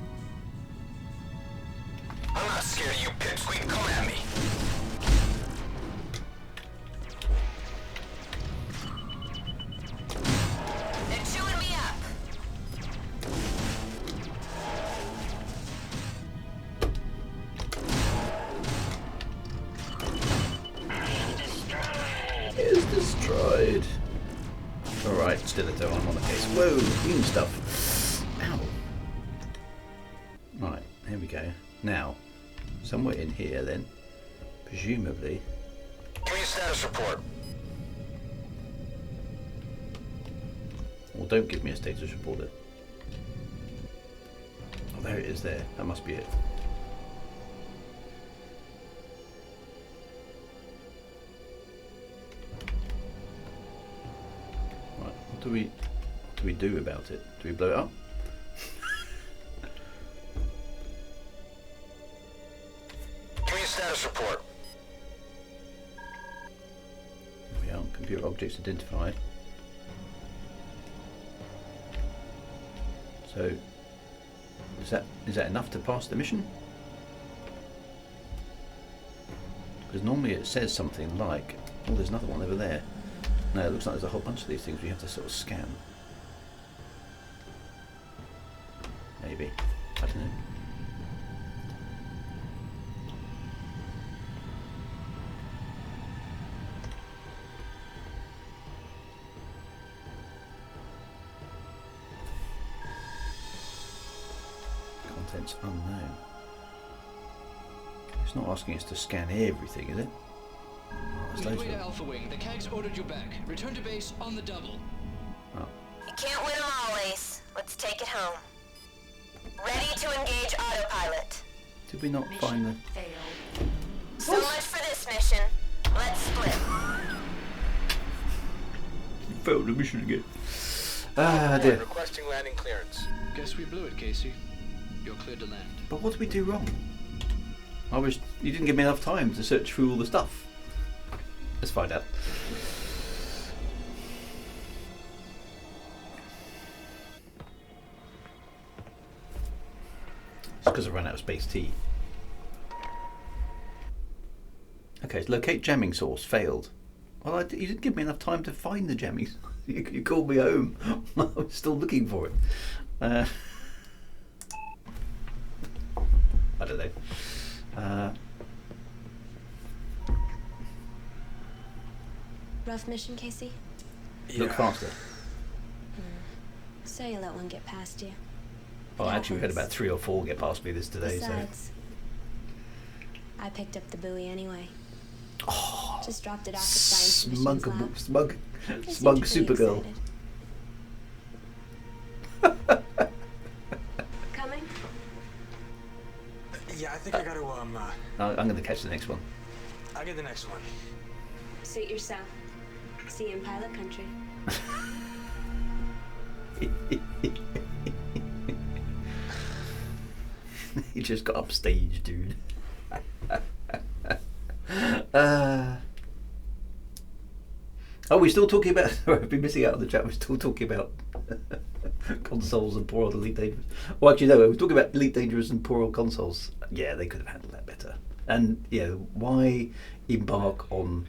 I'm not scared of you, pipsqueak. Come at me. They're chewing me up. Is destroyed. Alright, still a toe. I'm on the case. Whoa, green stuff. Ow. Right, here we go. Now, somewhere in here then, presumably. Give me a status report. Well, don't give me a status report then. Oh, there it is there. That must be it. Right, what do we do about it? Do we blow it up? Give me a status report. There we are. Computer objects identified. So, is that enough to pass the mission? Because normally it says something like, oh, there's another one over there. No, it looks like there's a whole bunch of these things we have to sort of scan. Maybe. I don't know. Contents unknown. It's not asking us to scan everything, is it? Oh, there's loads Midway of to them. Alpha Wing. The CAG's ordered you back. Return to base on the double. Oh. You can't win them all, Ace. Let's take it home. Ready to engage autopilot. Did we not find the... Failed. So much for this mission. Let's split. Failed the mission again. Ah, dear. Requesting landing clearance. Guess we blew it, Casey. You're cleared to land. But what did we do wrong? You didn't give me enough time to search through all the stuff. Let's find out. It's because I ran out of space tea. Okay, so locate jamming source. Failed. Well, you didn't give me enough time to find the jamming. You called me home. I was still looking for it. I don't know. Rough mission, Casey? Look faster. So you let one get past you. Well, actually, we've had about 3 or 4 get past me this today. Besides, I picked up the buoy anyway. Oh, just dropped it off at Science Mission's lab. smug They seemed pretty Supergirl. excited. Coming? Yeah, I think I gotta, I'm going to catch the next one. I'll get the next one. Suit yourself. See you in pilot country. He just got upstage, dude. Oh, we're still talking about. I've been missing out on the chat. We're still talking about consoles and poor old Elite Dangerous. Well, actually, no, we're talking about Elite Dangerous and poor old consoles. Yeah, they could have handled that better. And why embark on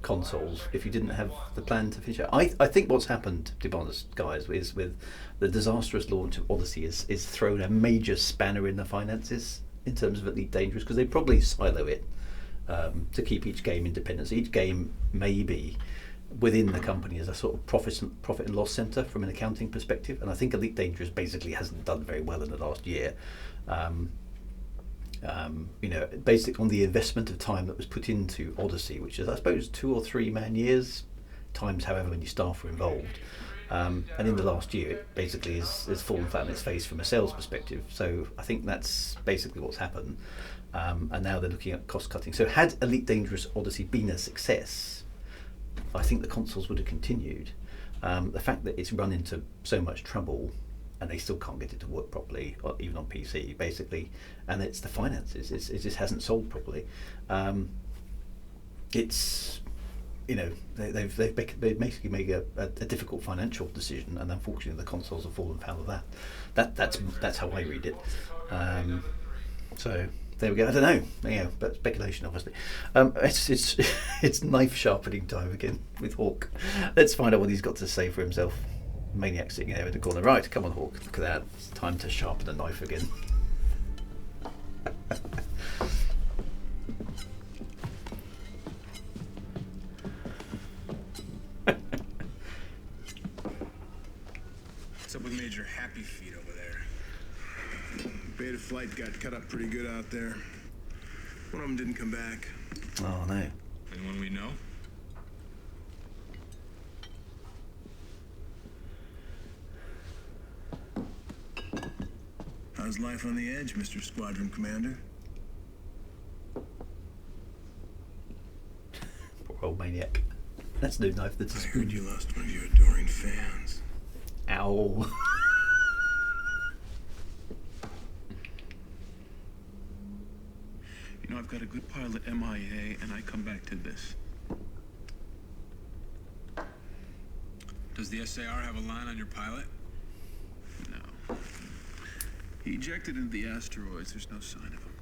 consoles if you didn't have the plan to finish it? I think what's happened, to be honest, guys, is with the disastrous launch of Odyssey is thrown a major spanner in the finances in terms of Elite Dangerous, because they probably silo it to keep each game independent. So each game may be within the company as a sort of profit and loss center from an accounting perspective, and I think Elite Dangerous basically hasn't done very well in the last year. Based on the investment of time that was put into Odyssey, which is, I suppose, 2 or 3 man years times however many staff were involved, and in the last year it basically is fallen flat on its face from a sales perspective. So I think that's basically what's happened, and now they're looking at cost cutting. So had Elite Dangerous Odyssey been a success, I think the consoles would have continued. The fact that it's run into so much trouble and they still can't get it to work properly, or even on PC, basically, and it's the finances. It just hasn't sold properly. It's they've basically made a difficult financial decision, and unfortunately the consoles have fallen foul of that. That's how I read it. So there we go. I don't know, but speculation, obviously. It's knife sharpening time again with Hawk. Let's find out what he's got to say for himself. Maniac sitting there in the corner. Right, come on, Hawk. Look at that. It's time to sharpen the knife again. What's up with Major Happy Feet over there? Beta flight got cut up pretty good out there. One of them didn't come back. Oh no. Anyone we know? How's life on the edge, Mr. Squadron Commander? Poor old Maniac. That's no knife. That's a spoon. I heard you lost one of your adoring fans. Ow. I've got a good pilot MIA, and I come back to this. Does the SAR have a line on your pilot? No. He ejected into the asteroids. There's no sign of him.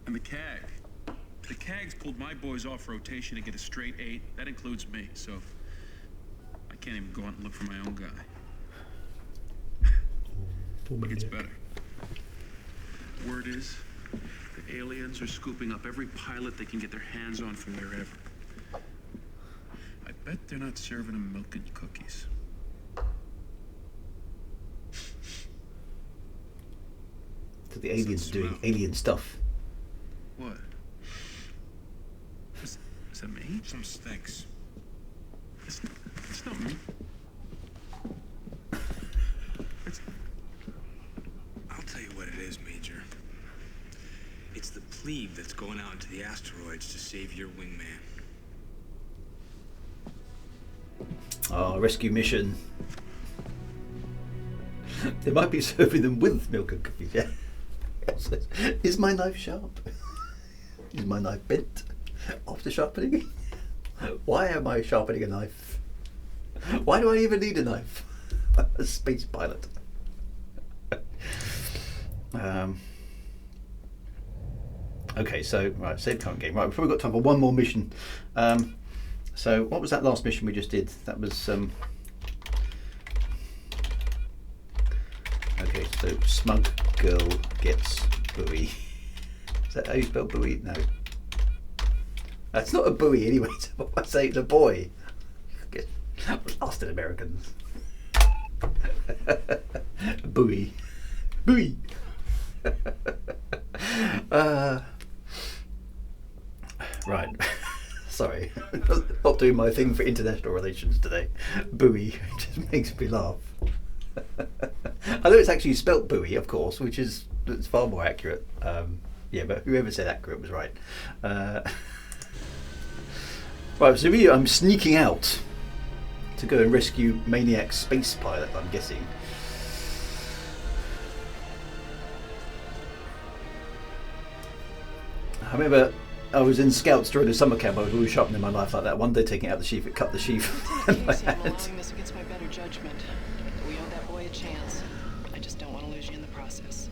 And the CAG. The CAG's pulled my boys off rotation to get a straight 8. That includes me, so I can't even go out and look for my own guy. It gets better. Word is, the aliens are scooping up every pilot they can get their hands on from wherever. I bet they're not serving them milk and cookies. So the aliens are doing alien stuff. What? Is that me? Some stinks. It's not me. I'll tell you what it is, Major. It's the plebe that's going out into the asteroids to save your wingman. Oh, rescue mission. They might be serving them with milk and cookies, yeah. Is my knife sharp? Is my knife bent after sharpening? Why am I sharpening a knife? Why do I even need a knife? A space pilot. Okay, so right, save current game. Right, we've probably got time for one more mission. So what was that last mission we just did? That was okay, so smug girl gets buoy. Is that how you spell buoy? No. That's not a buoy anyway, so I say it's a boy. Bastard Americans. Buoy. Buoy. Right. Sorry. Not doing my thing for international relations today. Buoy just makes me laugh. I know it's actually spelt buoy, of course, which is far more accurate. Yeah, but whoever said accurate was right. Right, so I'm sneaking out to go and rescue Maniac space pilot, I'm guessing. I remember I was in Scouts during the summer camp. I was always sharpening my knife like that. One day taking out the sheath, it cut the sheath. Casey, I'm allowing this against my better judgment. We owe that boy a chance. I just don't want to lose you in the process.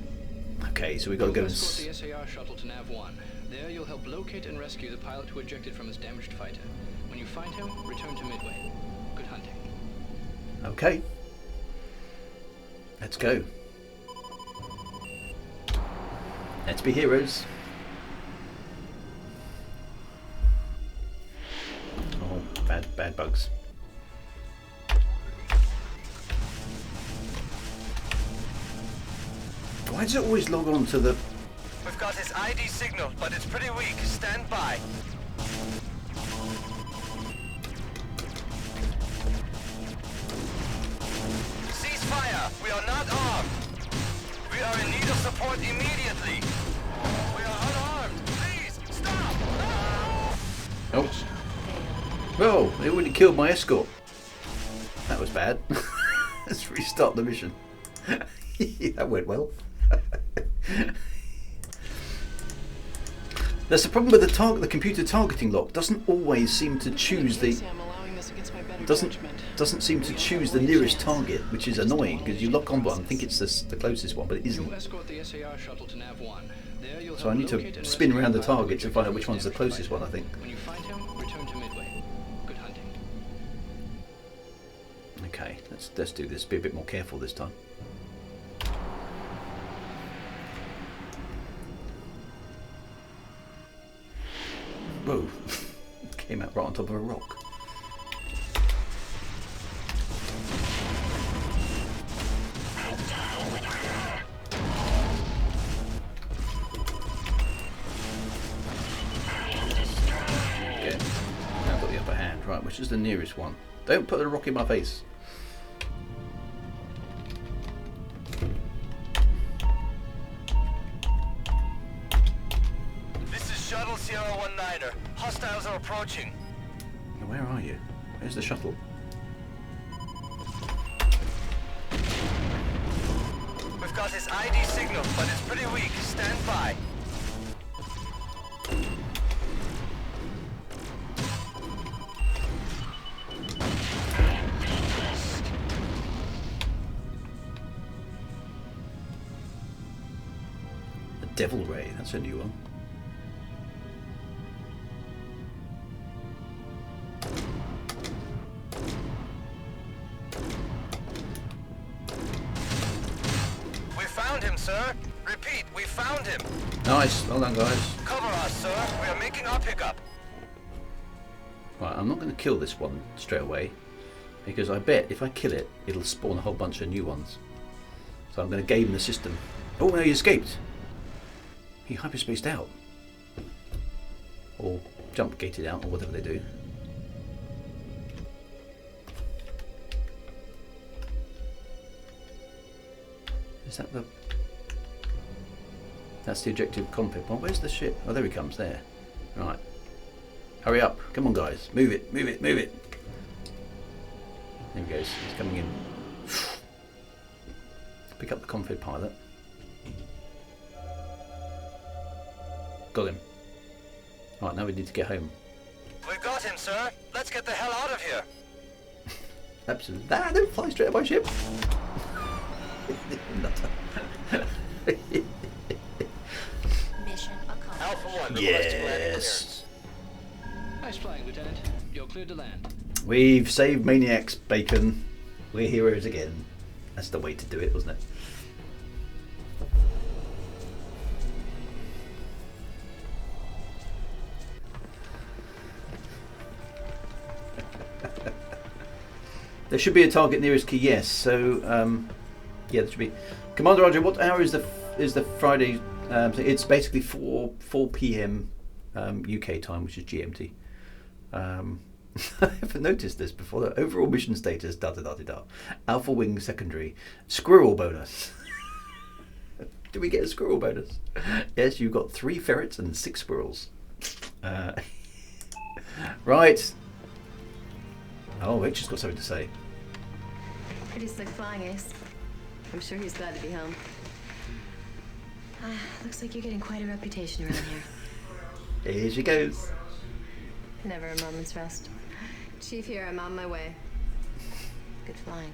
Okay, so we got to go and escort the SAR shuttle to Nav 1. There you'll help locate and rescue the pilot who ejected from his damaged fighter. When you find him, return to Midway. Good hunting. Okay. Let's go. Let's be heroes. Oh, bad bugs. Why does it always log on to the... We've got his ID signal, but it's pretty weak. Stand by. Ceasefire! We are not armed. We are in need of support immediately. We are unarmed. Please, stop! No! Oh. Well, it would have killed my escort. That was bad. Let's restart the mission. That went well. There's a problem with the computer targeting lock. Doesn't always seem to choose the doesn't seem to choose the nearest target, which is annoying because you lock on one, think it's the closest one, but it isn't. So I need to spin around the target to find out which one's the closest one, I think. When you find him, return to Midway. Good hunting. Okay, let's do this. Be a bit more careful this time. Whoa, came out right on top of a rock. Good. Now I've got the upper hand. Right, which is the nearest one? Don't put the rock in my face. Shuttle Sierra 19er. Hostiles are approaching. Where are you? Where's the shuttle? We've got his ID signal, but it's pretty weak. Stand by. The Devil Ray, that's a new one. Sir, repeat, we found him. Nice, well done, guys. Cover us, sir. We are making our pickup. Right, I'm not going to kill this one straight away because I bet if I kill it, it'll spawn a whole bunch of new ones. So I'm going to game the system. Oh no, he escaped. He hyperspaced out, or jump gated out, or whatever they do. Is that the? That's the ejected cockpit. Well, where's the ship? Oh, there he comes, there. Right. Hurry up. Come on, guys. Move it, move it, move it. There he goes. He's coming in. Pick up the config pilot. Got him. Right, now we need to get home. We've got him, sir. Let's get the hell out of here. Absolutely. Ah, don't fly straight at my ship. Mission accomplished. Alpha 1, yes. Nice flying, Lieutenant. You're cleared to land. We've saved Maniac's bacon. We're heroes again. That's the way to do it, wasn't it? There should be a target nearest key, yes. So, yeah, there should be. Commander Roger, what hour is the Friday? So it's basically 4 p.m. UK time, which is GMT. I haven't noticed this before. The overall mission status: da da da da da. Alpha Wing secondary. Squirrel bonus. Did we get a squirrel bonus? Yes, you got 3 ferrets and 6 squirrels. Right. Oh, Richard's got something to say. Pretty slick flying, Ace. I'm sure he's glad to be home. Looks like you're getting quite a reputation around here. Here she goes. Never a moment's rest. Chief here, I'm on my way. Good flying.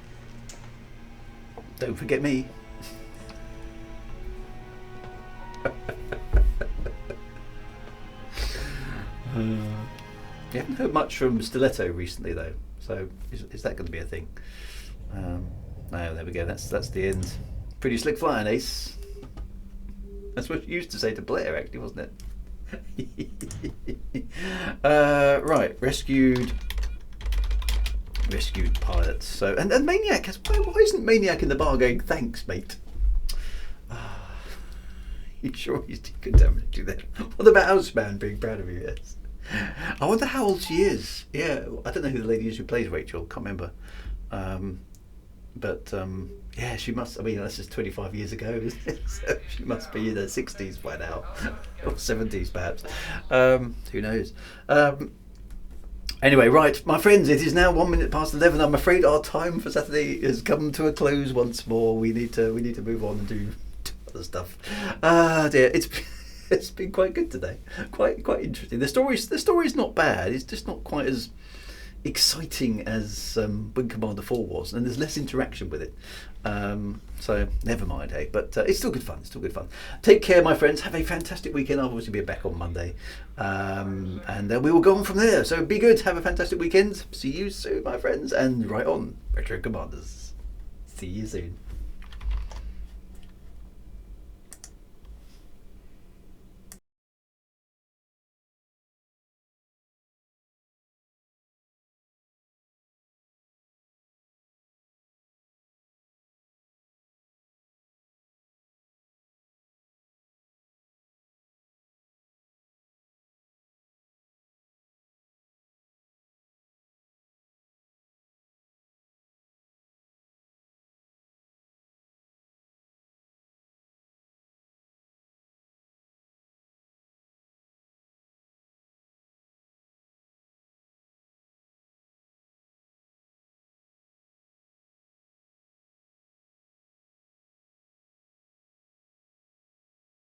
Don't forget me. You haven't heard much from Stiletto recently, though. So is that going to be a thing? No, there we go. That's the end. Pretty slick flying, Ace. That's what you used to say to Blair, actually, wasn't it? Right, rescued pilots. So and Maniac has. Why isn't Maniac in the bar going? Thanks, mate. You sure he's contaminated there? What about Houseman being proud of you? Yes. I wonder how old she is. Yeah, I don't know who the lady is who plays Rachel. Can't remember. But yeah, she must. I mean, that's just 25 years ago, isn't it? So she must be in her 60s by now, or 70s perhaps. Who knows? Anyway, right, my friends, it is now 1 minute past 11. I'm afraid our time for Saturday has come to a close once more. We need to move on and do other stuff. Dear, it's been quite good today. Quite interesting. The story's not bad. It's just not quite as exciting as Wing Commander 4 was, and there's less interaction with it. So never mind, hey. But it's still good fun. It's still good fun. Take care, my friends. Have a fantastic weekend. I'll obviously be back on Monday, and we will go on from there. So be good. Have a fantastic weekend. See you soon, my friends. And right on, Retro Commanders. See you soon.